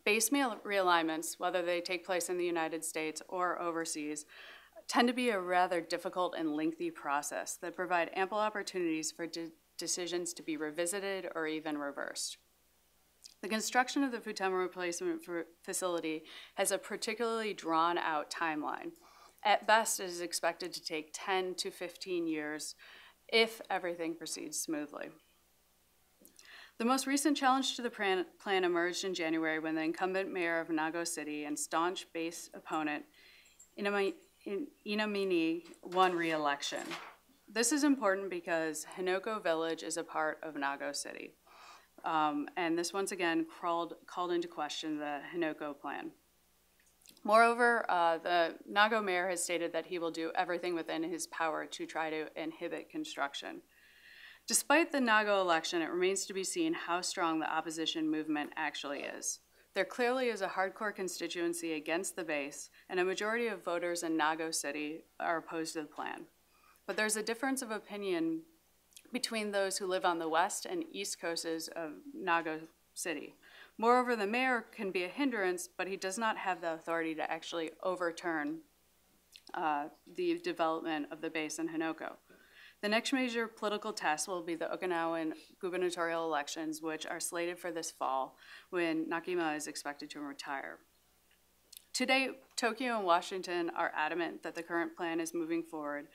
Base realignments, whether they take place in the United States or overseas, tend to be a rather difficult and lengthy process that provide ample opportunities for decisions to be revisited or even reversed. The construction of the Futenma replacement facility has a particularly drawn-out timeline. At best, it is expected to take 10 to 15 years if everything proceeds smoothly. The most recent challenge to the plan emerged in January when the incumbent mayor of Nago City and staunch base opponent Inamini won re-election. This is important because Hinoko Village is a part of Nago City. And this once again called into question the Hinoko plan. Moreover, the Nago mayor has stated that he will do everything within his power to try to inhibit construction. Despite the Nago election, it remains to be seen how strong the opposition movement actually is. There clearly is a hardcore constituency against the base, and a majority of voters in Nago City are opposed to the plan. But there's a difference of opinion between those who live on the west and east coasts of Nago City. Moreover, the mayor can be a hindrance, but he does not have the authority to actually overturn the development of the base in Hinoko. The next major political test will be the Okinawan gubernatorial elections, which are slated for this fall, when Nakima is expected to retire. Today, Tokyo and Washington are adamant that the current plan is moving forward,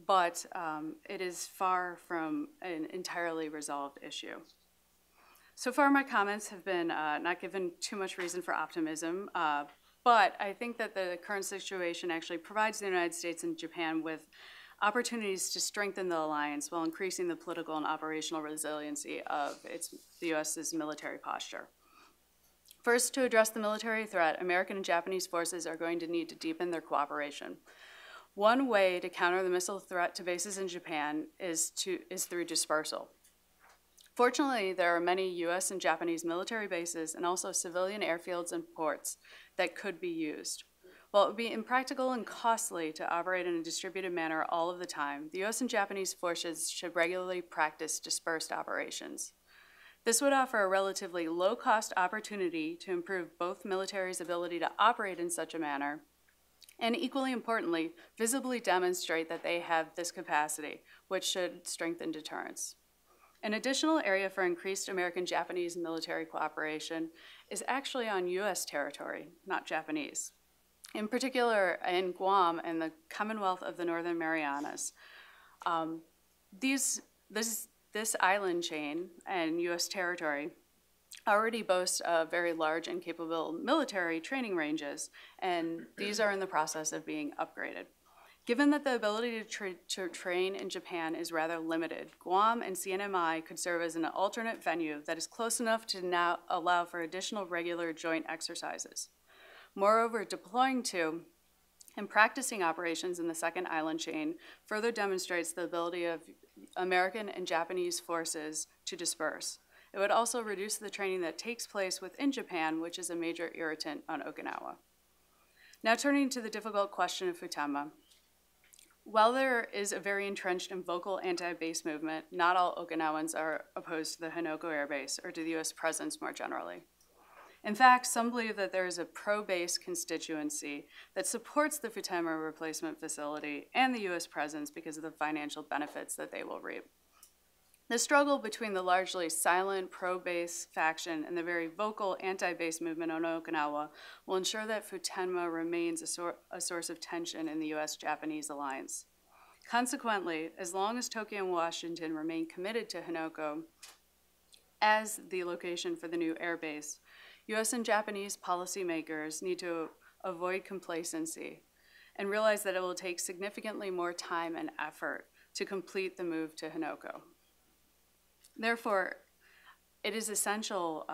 but it is far from an entirely resolved issue. So far, my comments have been not given too much reason for optimism, but I think that the current situation actually provides the United States and Japan with opportunities to strengthen the alliance while increasing the political and operational resiliency of the U.S.'s military posture. First, to address the military threat, American and Japanese forces are going to need to deepen their cooperation. One way to counter the missile threat to bases in Japan is through dispersal. Fortunately, there are many U.S. and Japanese military bases and also civilian airfields and ports that could be used. While it would be impractical and costly to operate in a distributed manner all of the time, the U.S. and Japanese forces should regularly practice dispersed operations. This would offer a relatively low-cost opportunity to improve both militaries' ability to operate in such a manner, and equally importantly, visibly demonstrate that they have this capacity, which should strengthen deterrence. An additional area for increased American-Japanese military cooperation is actually on U.S. territory, not Japanese. In particular, in Guam and the Commonwealth of the Northern Marianas. This island chain and U.S. territory already boast very large and capable military training ranges, and these are in the process of being upgraded. Given that the ability to train in Japan is rather limited, Guam and CNMI could serve as an alternate venue that is close enough to now allow for additional regular joint exercises. Moreover, deploying to and practicing operations in the second island chain further demonstrates the ability of American and Japanese forces to disperse. It would also reduce the training that takes place within Japan, which is a major irritant on Okinawa. Now turning to the difficult question of Futenma. While there is a very entrenched and vocal anti-base movement, not all Okinawans are opposed to the Hinoko Air Base or to the U.S. presence more generally. In fact, some believe that there is a pro-base constituency that supports the Futenma replacement facility and the U.S. presence because of the financial benefits that they will reap. The struggle between the largely silent pro-base faction and the very vocal anti-base movement on Okinawa will ensure that Futenma remains a source of tension in the U.S.-Japanese alliance. Consequently, as long as Tokyo and Washington remain committed to Hinoko as the location for the new air base, U.S. and Japanese policymakers need to avoid complacency and realize that it will take significantly more time and effort to complete the move to Hinoko. Therefore, it is essential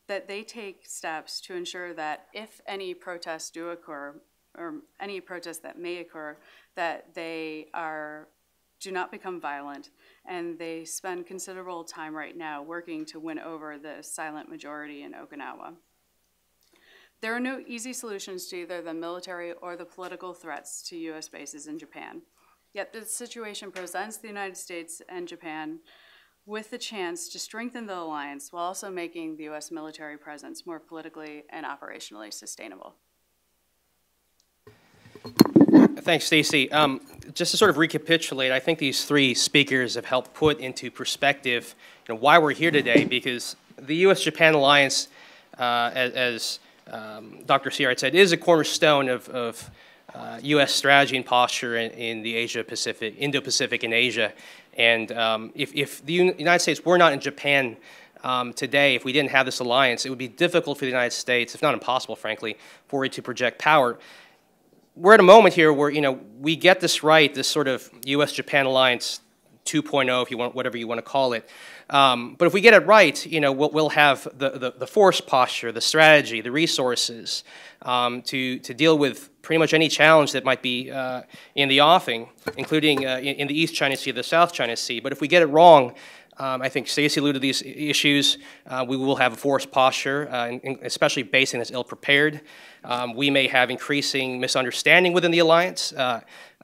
that they take steps to ensure that if any protests do occur, or any protests that may occur, that they do not become violent, and they spend considerable time right now working to win over the silent majority in Okinawa. There are no easy solutions to either the military or the political threats to U.S. bases in Japan. Yet this situation presents the United States and Japan with the chance to strengthen the alliance while also making the U.S. military presence more politically and operationally sustainable. Thanks, Stacie. Just to sort of recapitulate, I think these three speakers have helped put into perspective why we're here today, because the U.S.-Japan alliance, as Dr. Searight said, is a cornerstone of U.S. strategy and posture in the Asia-Pacific, Indo-Pacific and Asia. And if the United States were not in Japan today, if we didn't have this alliance, it would be difficult for the United States, if not impossible, frankly, for it to project power. We're at a moment here where, we get this right, this sort of U.S.-Japan alliance 2.0, if you want, whatever you want to call it. But if we get it right, we'll have the force posture, the strategy, the resources to deal with pretty much any challenge that might be in the offing, including in the East China Sea, the South China Sea. But if we get it wrong, I think Stacie alluded to these issues. We will have a force posture, especially basing that's ill-prepared. We may have increasing misunderstanding within the alliance.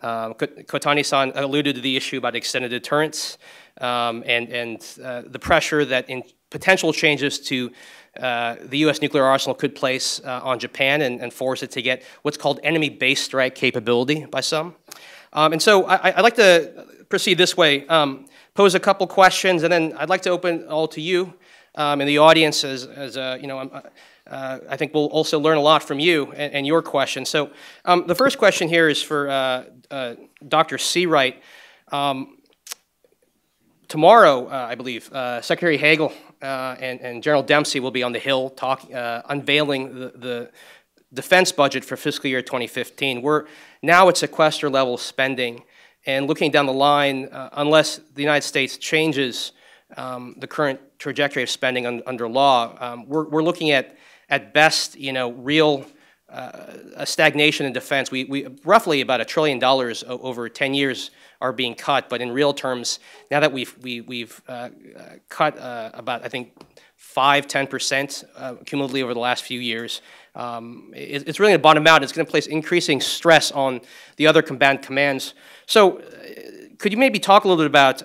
Kotani-san alluded to the issue about extended deterrence and the pressure that in potential changes to the U.S. nuclear arsenal could place on Japan and force it to get what's called enemy-based strike capability by some. And so I'd like to proceed this way, pose a couple questions, and then I'd like to open it all to you in the audience as I think we'll also learn a lot from you and your questions. So the first question here is for Dr. Searight. Tomorrow, I believe, Secretary Hagel and General Dempsey will be on the Hill unveiling the defense budget for fiscal year 2015. We're now at sequester level spending, and looking down the line, unless the United States changes the current trajectory of spending under law, we're looking at best, real a stagnation in defense. We roughly about $1 trillion over 10 years are being cut, but in real terms, now that we've cut about, I think, 5–10% cumulatively over the last few years, it's really going to bottom out. It's going to place increasing stress on the other combatant commands. So could you maybe talk a little bit about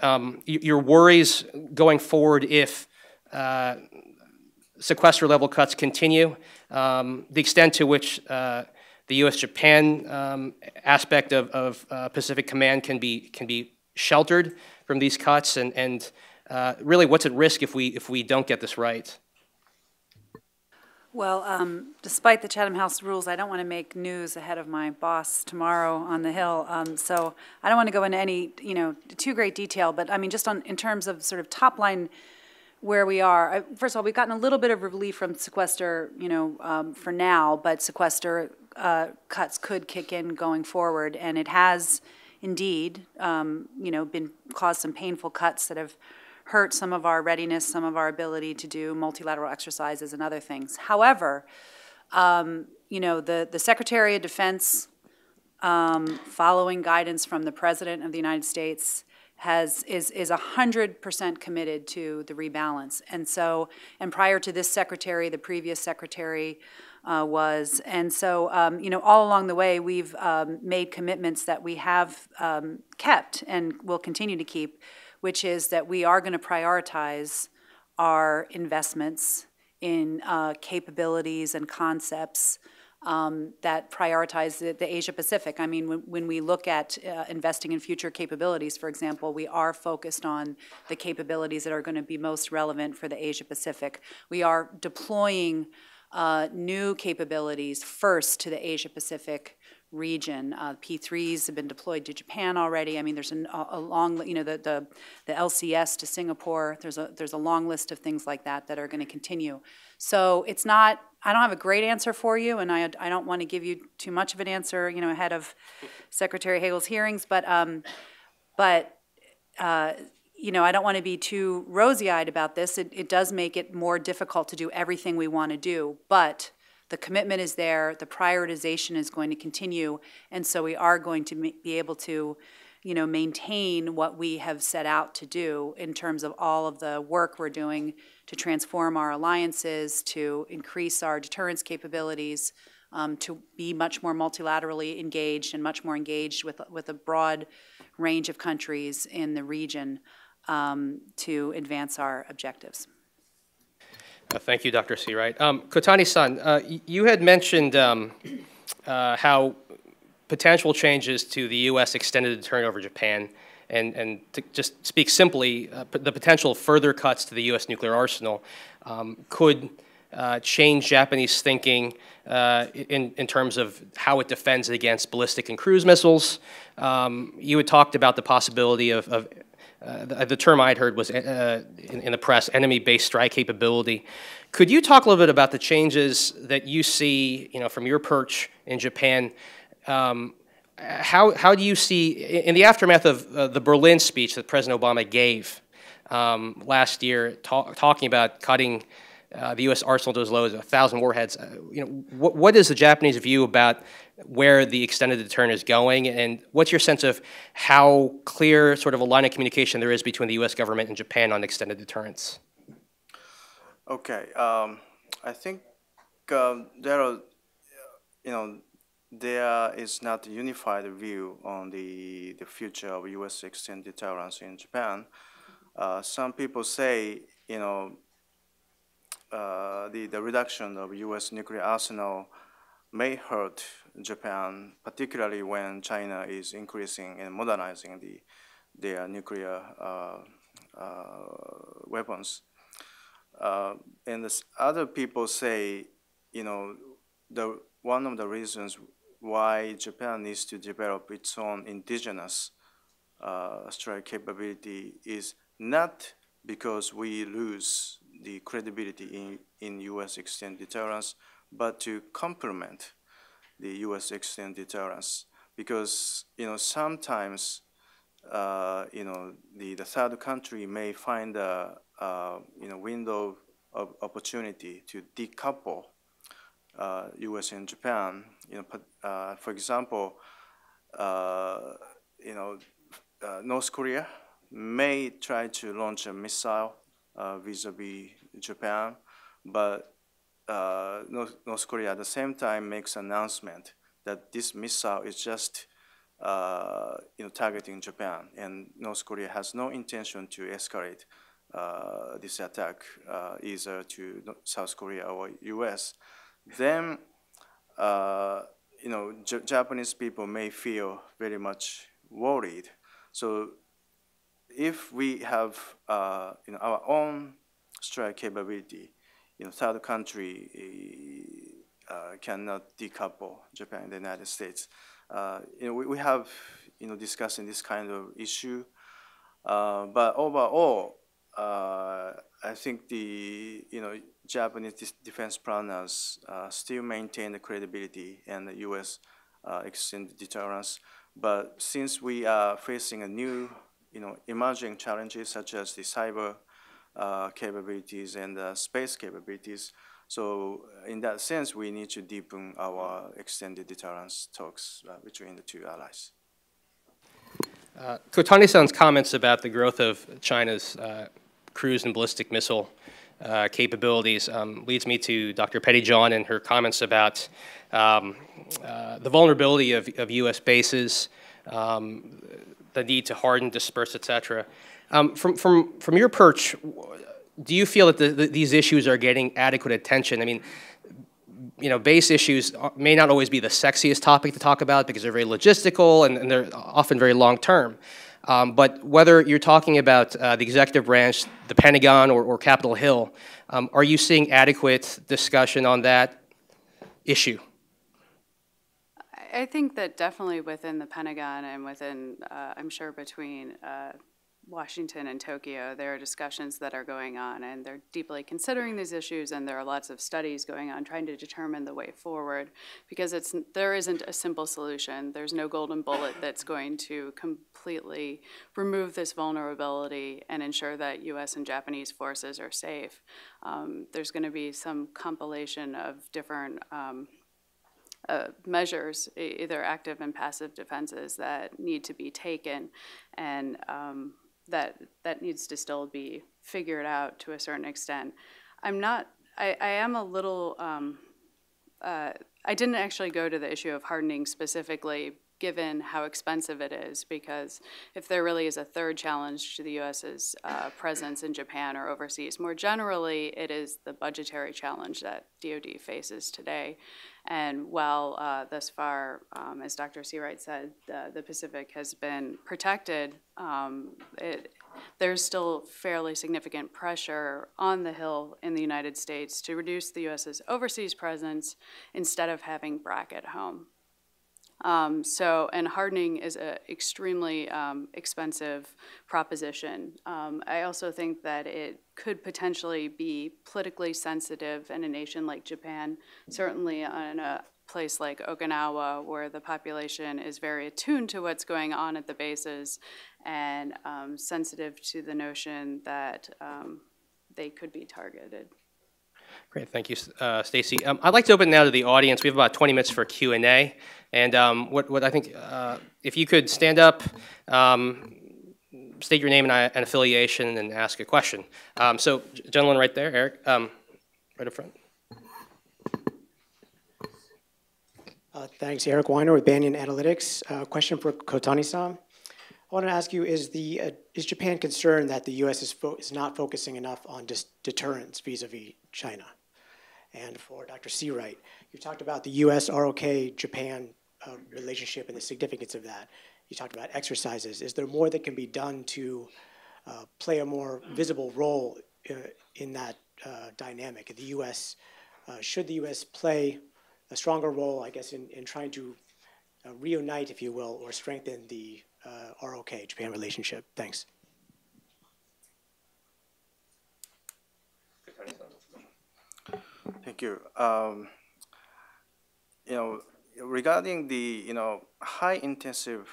your worries going forward if sequester level cuts continue, the extent to which the U.S.-Japan aspect of Pacific Command can be sheltered from these cuts, and really what's at risk if we don't get this right? Well, despite the Chatham House rules, I don't want to make news ahead of my boss tomorrow on the Hill. So I don't want to go into any too great detail, but I mean just in terms of sort of top line where we are. First of all, we've gotten a little bit of relief from sequester, for now, but sequester cuts could kick in going forward, and it has indeed, been caused some painful cuts that have hurt some of our readiness, some of our ability to do multilateral exercises and other things. However, the Secretary of Defense, following guidance from the President of the United States, is 100% committed to the rebalance. And prior to this secretary, the previous secretary was. And so, all along the way, we've made commitments that we have kept and will continue to keep, which is that we are going to prioritize our investments in capabilities and concepts that prioritize the Asia Pacific. I mean, when we look at investing in future capabilities, for example, we are focused on the capabilities that are going to be most relevant for the Asia Pacific. We are deploying new capabilities first to the Asia Pacific region. P3s have been deployed to Japan already. I mean, there's a long, the LCS to Singapore. There's a long list of things like that that are going to continue. So it's not. I don't have a great answer for you, and I don't want to give you too much of an answer, ahead of Secretary Hagel's hearings. But I don't want to be too rosy-eyed about this. It does make it more difficult to do everything we want to do, but the commitment is there, the prioritization is going to continue, and so we are going to be able to, maintain what we have set out to do in terms of all of the work we're doing to transform our alliances, to increase our deterrence capabilities, to be much more multilaterally engaged and much more engaged with a broad range of countries in the region to advance our objectives. Thank you, Dr. Searight. Kotani-san, you had mentioned how potential changes to the U.S. extended deterrent over Japan, and to just speak simply, the potential further cuts to the U.S. nuclear arsenal could change Japanese thinking in terms of how it defends against ballistic and cruise missiles. You had talked about the possibility of the term I'd heard was in the press, enemy-based strike capability. Could you talk a little bit about the changes that you see, from your perch in Japan? How do you see, in the aftermath of the Berlin speech that President Obama gave last year, talking about cutting the U.S. arsenal to as low as 1,000 warheads, what is the Japanese view about where the extended deterrent is going, and what's your sense of how clear sort of a line of communication there is between the U.S. government and Japan on extended deterrence? Okay, I think there are, there is not a unified view on the future of U.S. extended deterrence in Japan. Some people say, the reduction of U.S. nuclear arsenal may hurt Japan, particularly when China is increasing and modernizing their nuclear weapons. And other people say, one of the reasons why Japan needs to develop its own indigenous strike capability is not because we lose the credibility in U.S. extended deterrence, but to complement the U.S. extended deterrence. Because, sometimes, the third country may find a, window of opportunity to decouple U.S. and Japan. For example, North Korea may try to launch a missile vis-a-vis Japan, but North Korea at the same time makes an announcement that this missile is just targeting Japan, and North Korea has no intention to escalate this attack either to South Korea or U.S. Then Japanese people may feel very much worried. So if we have our own strike capability, third country cannot decouple Japan and the United States. We have discussing this kind of issue, but overall, I think the Japanese defense planners still maintain the credibility and the U.S. extended deterrence. But since we are facing a new, emerging challenges such as the cyber capabilities and space capabilities, so in that sense, we need to deepen our extended deterrence talks between the two allies. Kotani-san's comments about the growth of China's cruise and ballistic missile capabilities leads me to Dr. Pettyjohn and her comments about the vulnerability of U.S. bases, the need to harden, disperse, etc. From your perch, do you feel that these issues are getting adequate attention? I mean, base issues may not always be the sexiest topic to talk about because they're very logistical and they're often very long-term. But whether you're talking about the executive branch, the Pentagon, or Capitol Hill, are you seeing adequate discussion on that issue? I think that definitely within the Pentagon and within, I'm sure between Washington and Tokyo, there are discussions that are going on, and they're deeply considering these issues, and there are lots of studies going on trying to determine the way forward, because there isn't a simple solution. There's no golden bullet that's going to completely remove this vulnerability and ensure that U.S. and Japanese forces are safe. There's going to be some compilation of different measures, either active and passive defenses, that need to be taken, and that needs to still be figured out to a certain extent. I am a little, I didn't actually go to the issue of hardening specifically, given how expensive it is, because if there really is a third challenge to the U.S.'s presence in Japan or overseas, more generally, it is the budgetary challenge that DoD faces today. And while thus far, as Dr. Searight said, the Pacific has been protected, there's still fairly significant pressure on the Hill in the United States to reduce the U.S.'s overseas presence instead of having BRAC at home. And hardening is an extremely expensive proposition. I also think that it could potentially be politically sensitive in a nation like Japan, certainly in a place like Okinawa, where the population is very attuned to what's going on at the bases and sensitive to the notion that they could be targeted. Great, thank you, Stacie. I'd like to open now to the audience. We have about 20 minutes for Q&A. And what I think, if you could stand up, state your name and affiliation, and ask a question. So, gentleman right there, Eric, right up front. Thanks, Eric Weiner with Banyan Analytics. Question for Kotani-san. I want to ask you: is Japan concerned that the U.S. is not focusing enough on deterrence vis-a-vis China? And for Dr. Searight, you talked about the U.S. ROK Japan relationship and the significance of that. You talked about exercises. Is there more that can be done to play a more visible role in that dynamic? The U.S. Should the U.S. play a stronger role, I guess, in trying to reunite, if you will, or strengthen the ROK Japan relationship? Thanks. Thank you. Regarding the high intensive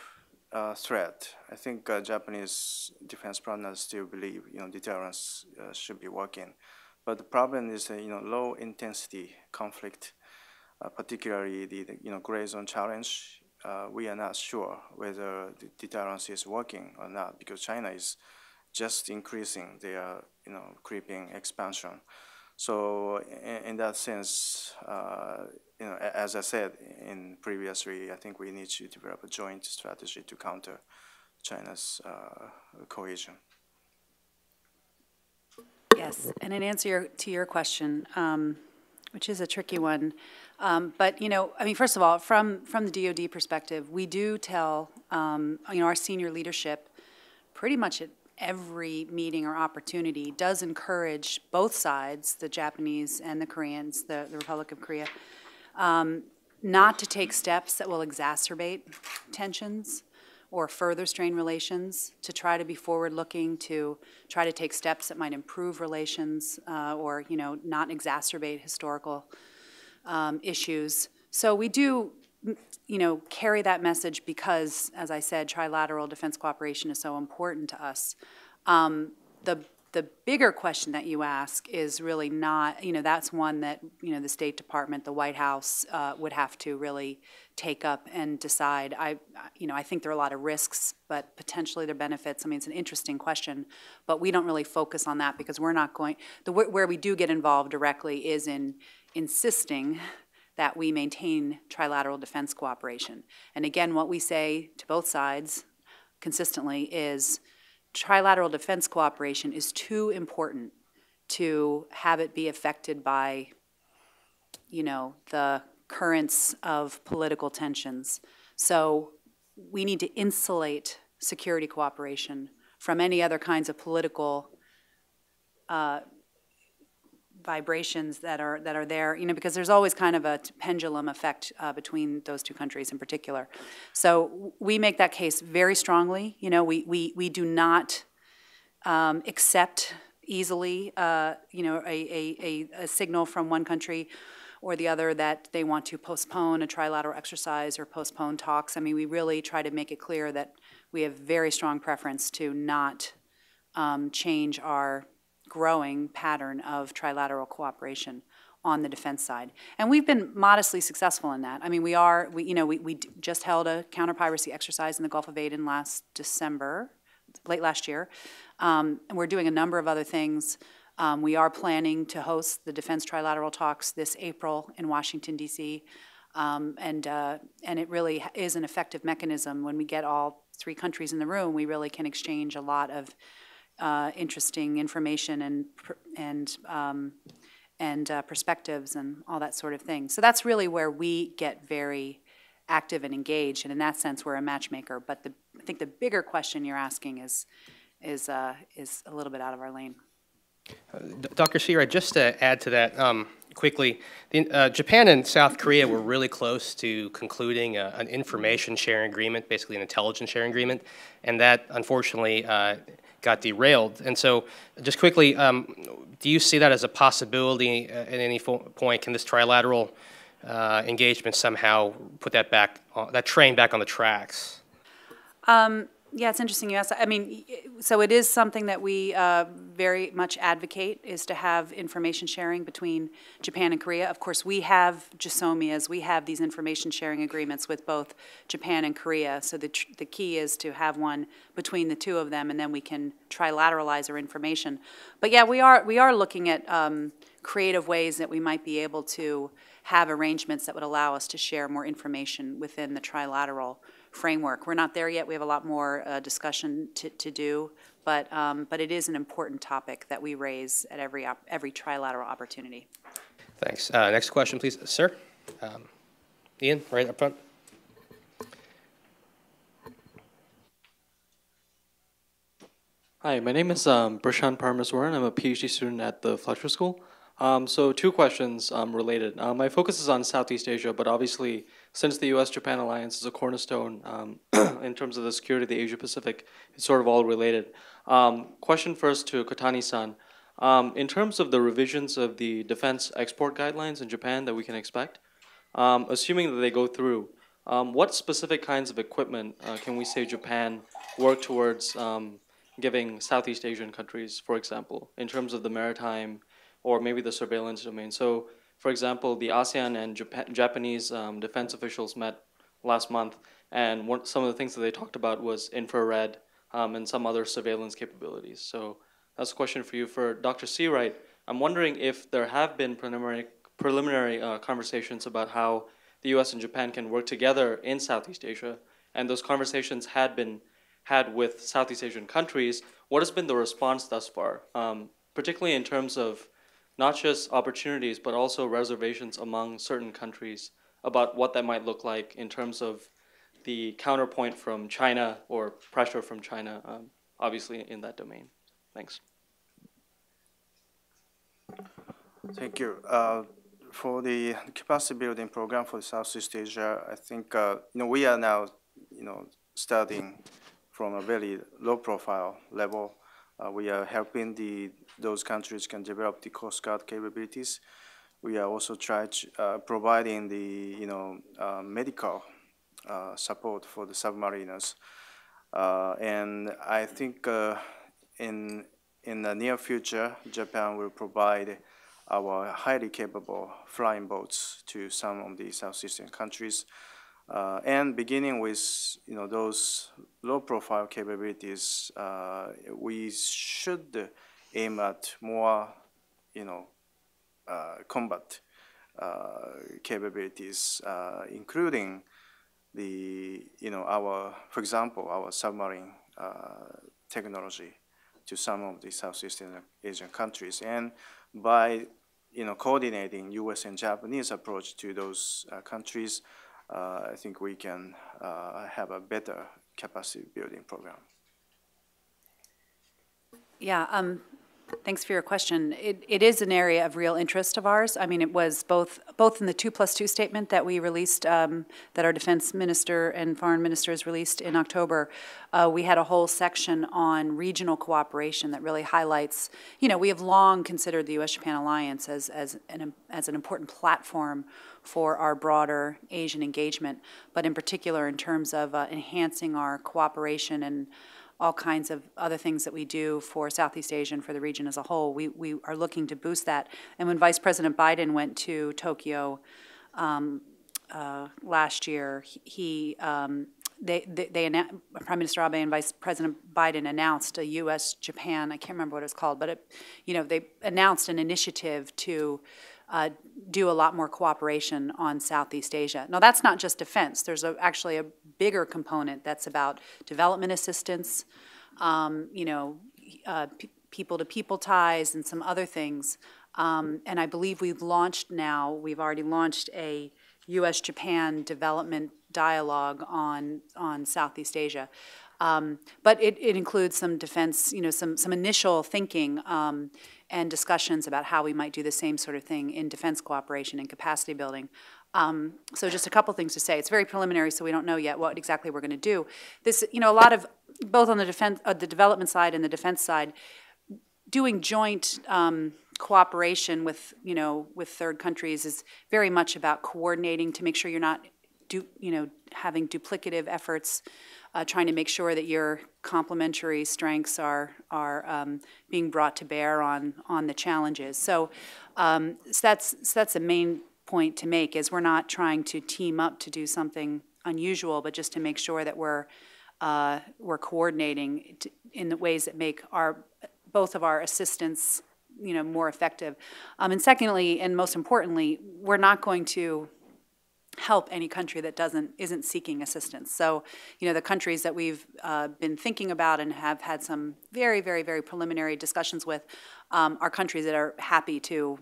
threat, I think Japanese defense partners still believe deterrence should be working, but the problem is low intensity conflict, particularly the gray zone challenge. We are not sure whether the deterrence is working or not, because China is just increasing their creeping expansion. So in that sense, as I said previously, I think we need to develop a joint strategy to counter China's cohesion. Yes, and in answer to your question, which is a tricky one, but first of all, from the DoD perspective, we do tell our senior leadership pretty much at every meeting or opportunity does encourage both sides, the Japanese and the Koreans, the Republic of Korea, not to take steps that will exacerbate tensions or further strain relations, to try to be forward-looking, to try to take steps that might improve relations or not exacerbate historical issues. So we do carry that message because, as I said, trilateral defense cooperation is so important to us. The bigger question that you ask is really not, that's one that, the State Department, the White House would have to really take up and decide. I think there are a lot of risks, but potentially there are benefits. It's an interesting question, but we don't really focus on that because we're not going, where we do get involved directly is in insisting that we maintain trilateral defense cooperation. And again, what we say to both sides consistently is trilateral defense cooperation is too important to have it be affected by, the currents of political tensions. So we need to insulate security cooperation from any other kinds of political vibrations that are there, because there's always kind of a pendulum effect between those two countries in particular. So we make that case very strongly. We do not accept easily, a signal from one country or the other that they want to postpone a trilateral exercise or postpone talks. We really try to make it clear that we have very strong preference to not change our growing pattern of trilateral cooperation on the defense side. And we've been modestly successful in that. We just held a counter-piracy exercise in the Gulf of Aden late last year. And we're doing a number of other things. We are planning to host the defense trilateral talks this April in Washington, D.C. And it really is an effective mechanism. When we get all three countries in the room, we really can exchange a lot of interesting information and perspectives and all that sort of thing. So that's really where we get very active and engaged, and in that sense, we're a matchmaker. But I think the bigger question you're asking is is a little bit out of our lane. Dr. Searight, just to add to that quickly, Japan and South Korea were really close to concluding an information sharing agreement, basically an intelligence sharing agreement, and that unfortunately got derailed. And so just quickly, do you see that as a possibility at any point? Can this trilateral engagement somehow put that train back on the tracks? Yeah, it's interesting you asked that. I mean, so it is something that we very much advocate, is to have information sharing between Japan and Korea. Of course, we have JIIAs, we have these information sharing agreements with both Japan and Korea. So the key is to have one between the two of them, and then we can trilateralize our information. But yeah, we are looking at creative ways that we might be able to have arrangements that would allow us to share more information within the trilateral framework. We're not there yet. We have a lot more discussion to do, but it is an important topic that we raise at every trilateral opportunity. Thanks. Next question, please. Sir? Ian, right up front. Hi, my name is Prashant Parmeswaran. I'm a PhD student at the Fletcher School. So two questions related. My focus is on Southeast Asia, but obviously since the U.S.-Japan alliance is a cornerstone in terms of the security of the Asia-Pacific, it's sort of all related. Question first to Kotani-san. In terms of the revisions of the defense export guidelines in Japan that we can expect, assuming that they go through, what specific kinds of equipment can we say Japan work towards giving Southeast Asian countries, for example, in terms of the maritime or maybe the surveillance domain? So, for example, the ASEAN and Japanese defense officials met last month, and some of the things that they talked about was infrared and some other surveillance capabilities. So that's a question for you. For Dr. Searight, I'm wondering if there have been preliminary conversations about how the U.S. and Japan can work together in Southeast Asia, and those conversations had been had with Southeast Asian countries. What has been the response thus far, particularly in terms of not just opportunities, but also reservations among certain countries about what that might look like in terms of the counterpoint from China or pressure from China, obviously in that domain? Thanks. Thank you. For the capacity building program for Southeast Asia, I think we are now starting from a very low profile level. We are helping those countries can develop the Coast Guard capabilities. We are also providing the medical support for the submariners, and I think in the near future, Japan will provide our highly capable flying boats to some of the Southeastern countries, and beginning with those low-profile capabilities, we should aim at more combat capabilities, including for example, our submarine technology to some of the Southeastern Asian countries, and by coordinating U.S. and Japanese approach to those countries, I think we can have a better capacity building program. Yeah, thanks for your question. It is an area of real interest of ours. I mean, it was both in the 2+2 statement that we released, that our defense minister and foreign ministers released in October. We had a whole section on regional cooperation that really highlights, we have long considered the U.S.-Japan alliance as an important platform for our broader Asian engagement, but in particular in terms of enhancing our cooperation and all kinds of other things that we do for Southeast Asia and for the region as a whole. We are looking to boost that. And when Vice President Biden went to Tokyo last year, Prime Minister Abe and Vice President Biden announced a U.S.-Japan, I can't remember what it was called, but they announced an initiative to do a lot more cooperation on Southeast Asia. Now, that's not just defense. There's actually a bigger component that's about development assistance, people-to-people ties, and some other things. And I believe we've already launched a U.S.-Japan development dialogue on Southeast Asia. But it includes some defense, some initial thinking and discussions about how we might do the same sort of thing in defense cooperation and capacity building. So just a couple things to say. It's very preliminary, so we don't know yet what exactly we're going to do. This, a lot of, both on the development side and the defense side, doing joint cooperation with, with third countries is very much about coordinating to make sure you're not, having duplicative efforts, trying to make sure that your complementary strengths are being brought to bear on the challenges. So, that's a main point to make, is we're not trying to team up to do something unusual, but just to make sure that we're coordinating in the ways that make both of our assistance, more effective. And secondly, and most importantly, we're not going to help any country that isn't seeking assistance. So, the countries that we've been thinking about and have had some very, very, very preliminary discussions with are countries that are happy to,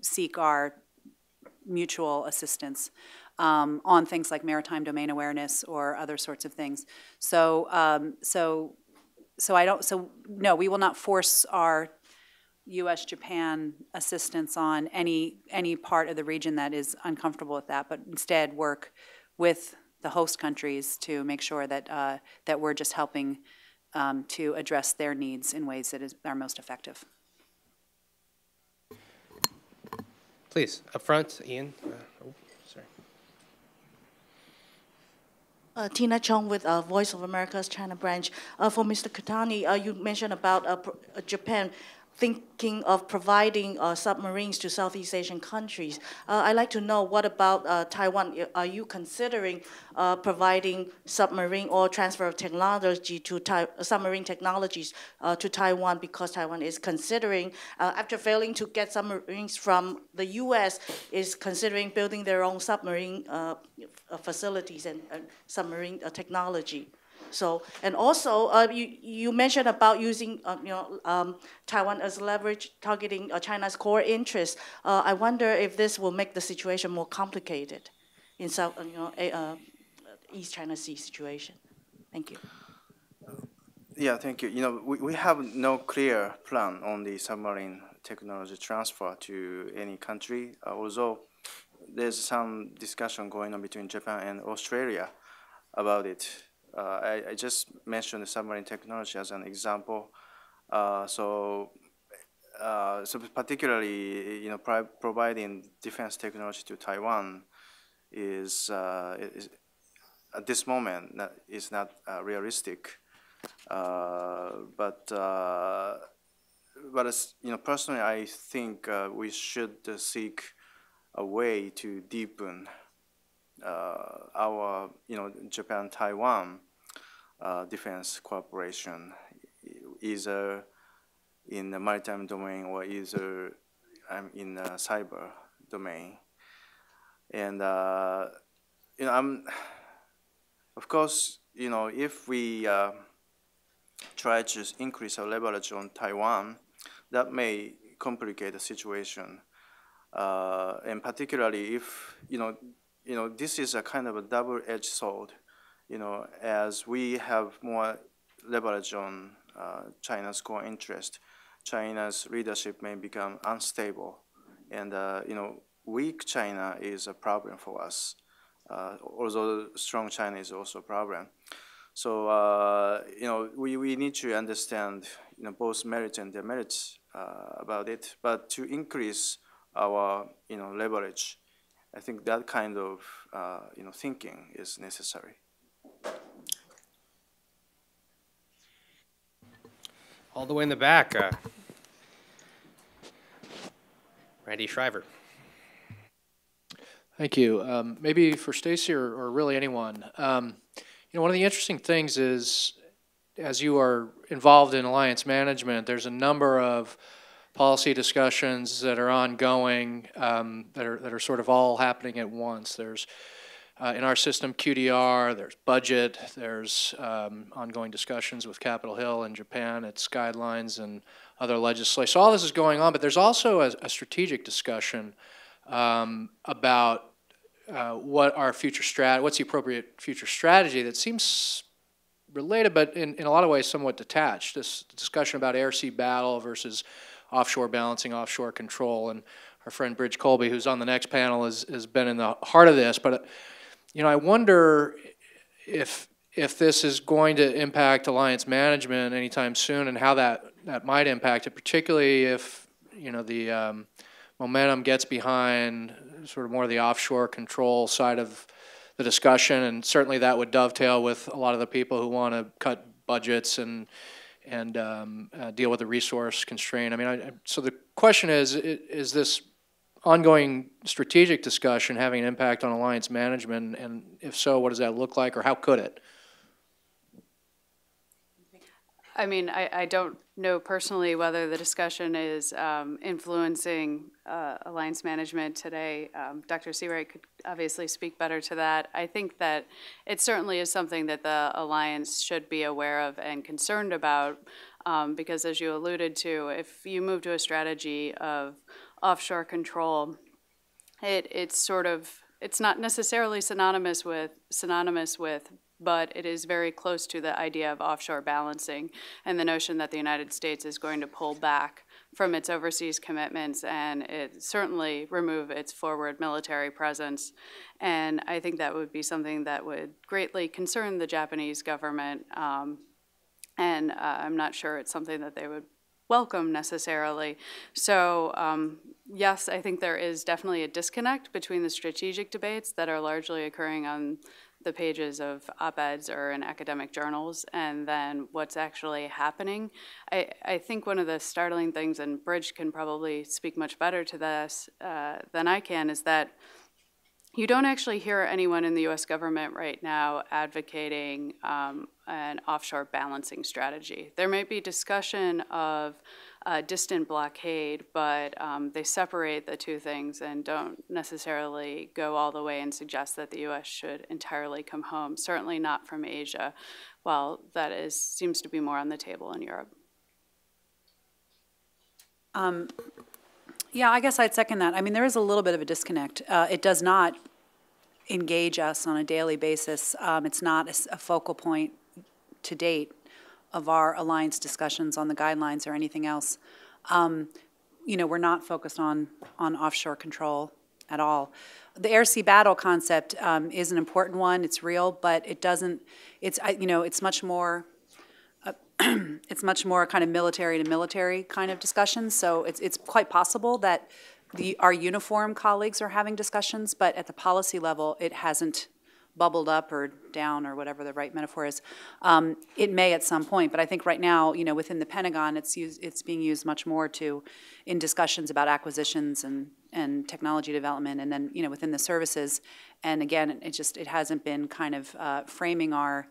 seek our mutual assistance on things like maritime domain awareness or other sorts of things. So, no, we will not force our U.S.-Japan assistance on any part of the region that is uncomfortable with that, but instead work with the host countries to make sure that that we're just helping to address their needs in ways that are most effective. Please, up front, Ian. Sorry. Tina Chong with Voice of America's China branch. For Mr. Kotani, you mentioned about Japan thinking of providing submarines to Southeast Asian countries. I'd like to know, what about Taiwan? Are you considering providing submarine or transfer of technology to submarine technologies to Taiwan, because Taiwan is considering, after failing to get submarines from the U.S., is considering building their own submarine facilities and submarine technology. So, and also, you mentioned about using, Taiwan as leverage, targeting China's core interests. I wonder if this will make the situation more complicated in South, East China Sea situation. Thank you. Yeah, thank you. We have no clear plan on the submarine technology transfer to any country, although there's some discussion going on between Japan and Australia about it. I just mentioned the submarine technology as an example. So particularly, providing defense technology to Taiwan is at this moment is not realistic. But as, personally, I think we should seek a way to deepen our, Japan-Taiwan defense cooperation, either in the maritime domain or either in the cyber domain. And, of course, if we try to increase our leverage on Taiwan, that may complicate the situation. And particularly if, this is a kind of a double-edged sword, as we have more leverage on China's core interest, China's leadership may become unstable. And, weak China is a problem for us, although strong China is also a problem. So, we need to understand, both merits and demerits about it, but to increase our, leverage, I think that kind of, thinking is necessary. All the way in the back, Randy Shriver. Thank you. Maybe for Stacie or really anyone, one of the interesting things is, as you are involved in alliance management, there's a number of policy discussions that are ongoing, that are sort of all happening at once. There's in our system QDR, there's budget, there's ongoing discussions with Capitol Hill in Japan, its guidelines and other legislation. So all this is going on, but there's also a strategic discussion about what our what's the appropriate future strategy that seems related, but in a lot of ways somewhat detached. This discussion about air-sea battle versus offshore balancing, offshore control, and our friend Bridge Colby, who's on the next panel, has been in the heart of this. But I wonder if this is going to impact alliance management anytime soon, and how that might impact it, particularly if the momentum gets behind sort of more of the offshore control side of the discussion, and certainly that would dovetail with a lot of the people who want to cut budgets and deal with the resource constraint. I mean, so the question is this ongoing strategic discussion having an impact on alliance management, and if so, what does that look like, or how could it? I mean, I don't know personally whether the discussion is influencing alliance management today. Dr. Searight could obviously speak better to that. I think that it certainly is something that the alliance should be aware of and concerned about, because as you alluded to, if you move to a strategy of offshore control, it's not necessarily synonymous with, but it is very close to the idea of offshore balancing and the notion that the United States is going to pull back from its overseas commitments and certainly remove its forward military presence. And I think that would be something that would greatly concern the Japanese government. And I'm not sure it's something that they would welcome necessarily. So yes, I think there is definitely a disconnect between the strategic debates that are largely occurring on the pages of op-eds or in academic journals, and then what's actually happening. I think one of the startling things, and Bridge can probably speak much better to this than I can, is that you don't actually hear anyone in the US government right now advocating an offshore balancing strategy. There may be discussion of distant blockade, but they separate the two things and don't necessarily go all the way and suggest that the US should entirely come home, certainly not from Asia, while that seems to be more on the table in Europe. Yeah, I guess I'd second that. I mean, there is a little bit of a disconnect. It does not engage us on a daily basis. It's not a focal point to date of our alliance discussions on the guidelines or anything else. We're not focused on offshore control at all. The air-sea battle concept is an important one. It's real, but it doesn't. It's much more. It's much more kind of military to military kind of discussions. So it's quite possible that our uniform colleagues are having discussions, but at the policy level, it hasn't bubbled up or down or whatever the right metaphor is. It may at some point, but I think right now, within the Pentagon, it's being used much more in discussions about acquisitions and technology development, and then within the services. And again, it hasn't been kind of framing our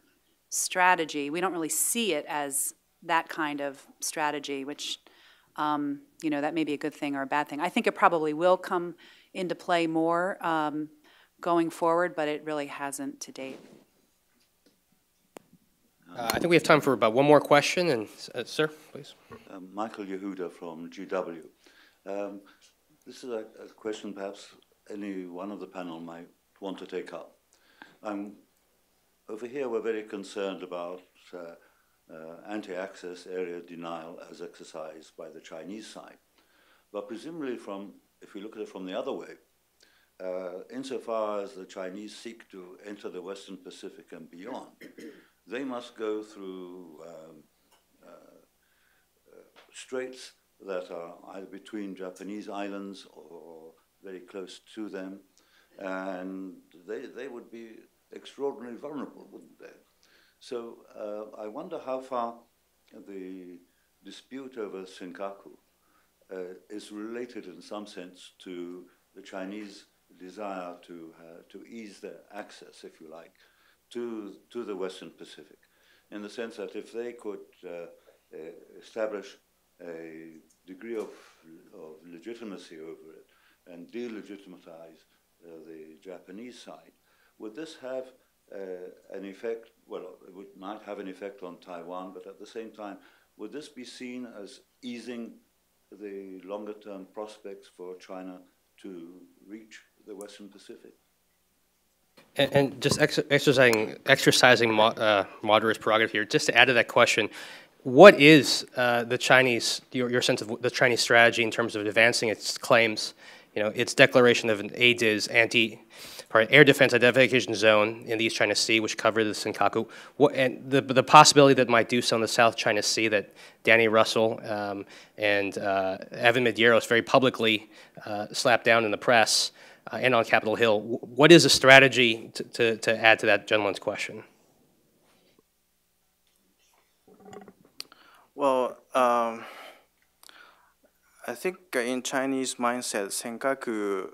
strategy. We don't really see it as that kind of strategy, which that may be a good thing or a bad thing. I think it probably will come into play more going forward, but it really hasn't to date. I think we have time for about one more question, and sir, please. Michael Yehuda from GW. This is a question perhaps any one of the panel might want to take up. Over here, we're very concerned about anti-access area denial as exercised by the Chinese side. But presumably if we look at it from the other way, insofar as the Chinese seek to enter the Western Pacific and beyond, they must go through straits that are either between Japanese islands or very close to them, and they would be extraordinarily vulnerable, wouldn't they? So I wonder how far the dispute over Senkaku is related in some sense to the Chinese desire to ease their access, if you like, to the Western Pacific, in the sense that if they could establish a degree of legitimacy over it and delegitimize the Japanese side, would this have an effect? Well, it might have an effect on Taiwan, but at the same time, would this be seen as easing the longer-term prospects for China to reach the Western Pacific? And just exercising moderator's prerogative here, just to add to that question, what is the Chinese, your sense of the Chinese strategy in terms of advancing its claims, its declaration of an ADIZ, Air Defense Identification Zone in the East China Sea, which covered the Senkaku, and the possibility that it might do so in the South China Sea, that Danny Russell and Evan Medeiros very publicly slapped down in the press and on Capitol Hill. What is the strategy to add to that gentleman's question? Well, I think in Chinese mindset, Senkaku,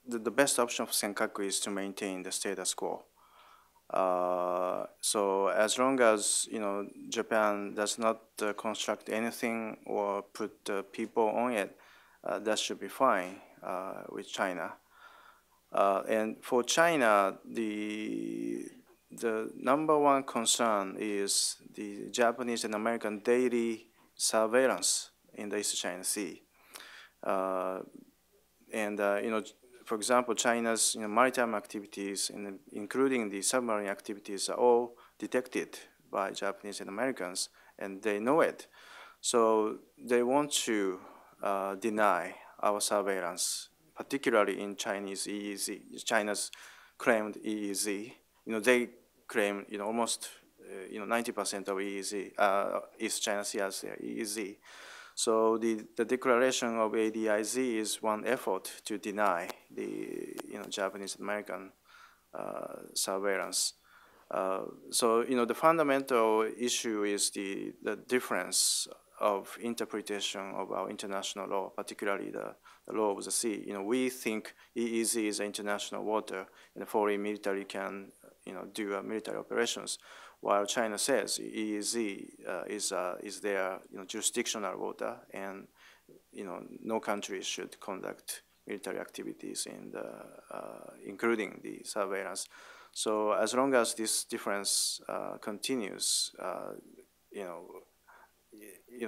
the best option for Senkaku is to maintain the status quo. So as long as Japan does not construct anything or put people on it, that should be fine with China. And for China, the number one concern is the Japanese and American daily surveillance in the East China Sea. For example, China's maritime activities, including the submarine activities, are all detected by Japanese and Americans, and they know it. So they want to deny our surveillance, particularly in Chinese EEZ, China's claimed EEZ. They claim almost 90% of EEZ, East China Sea as their EEZ. So the declaration of ADIZ is one effort to deny the Japanese American surveillance. So the fundamental issue is the difference of interpretation of our international law, particularly the law of the sea. We think EEZ is international water, and the foreign military can do military operations, while China says EEZ is their jurisdictional water, and no country should conduct military activities in including the surveillance. So as long as this difference continues,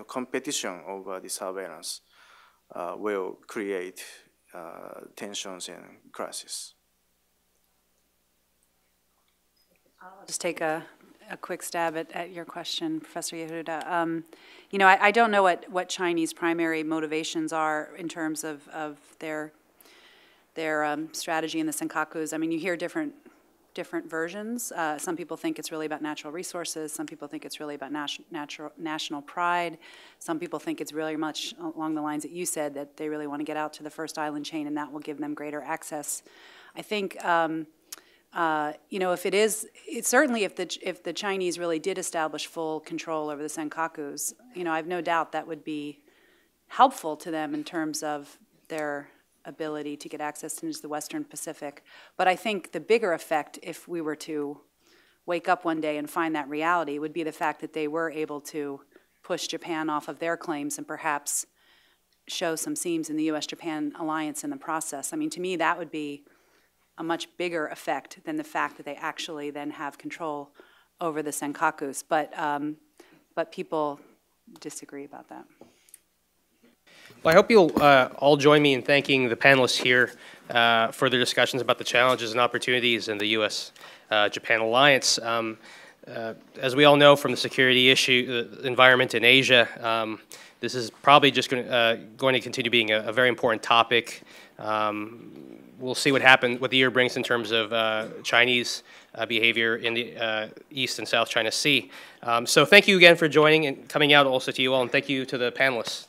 competition over the surveillance will create tensions and crisis. I'll just take a quick stab at your question, Professor Yehuda. I don't know what Chinese primary motivations are in terms of their strategy in the Senkakus. I mean, you hear different versions. Some people think it's really about natural resources. Some people think it's really about national pride. Some people think it's really much along the lines that you said, that they really want to get out to the first island chain, and that will give them greater access. I think, if it is, certainly if the Chinese really did establish full control over the Senkakus, I have no doubt that would be helpful to them in terms of their ability to get access into the Western Pacific. But I think the bigger effect, if we were to wake up one day and find that reality, would be the fact that they were able to push Japan off of their claims and perhaps show some seams in the U.S.-Japan alliance in the process. I mean, to me, that would be a much bigger effect than the fact that they actually then have control over the Senkakus. But people disagree about that. Well, I hope you'll all join me in thanking the panelists here for their discussions about the challenges and opportunities in the U.S.-Japan alliance. As we all know from the security environment in Asia, this is probably just going to continue being a very important topic. We'll see what the year brings in terms of Chinese behavior in the East and South China Sea. So thank you again for joining and coming out also to you all, and thank you to the panelists.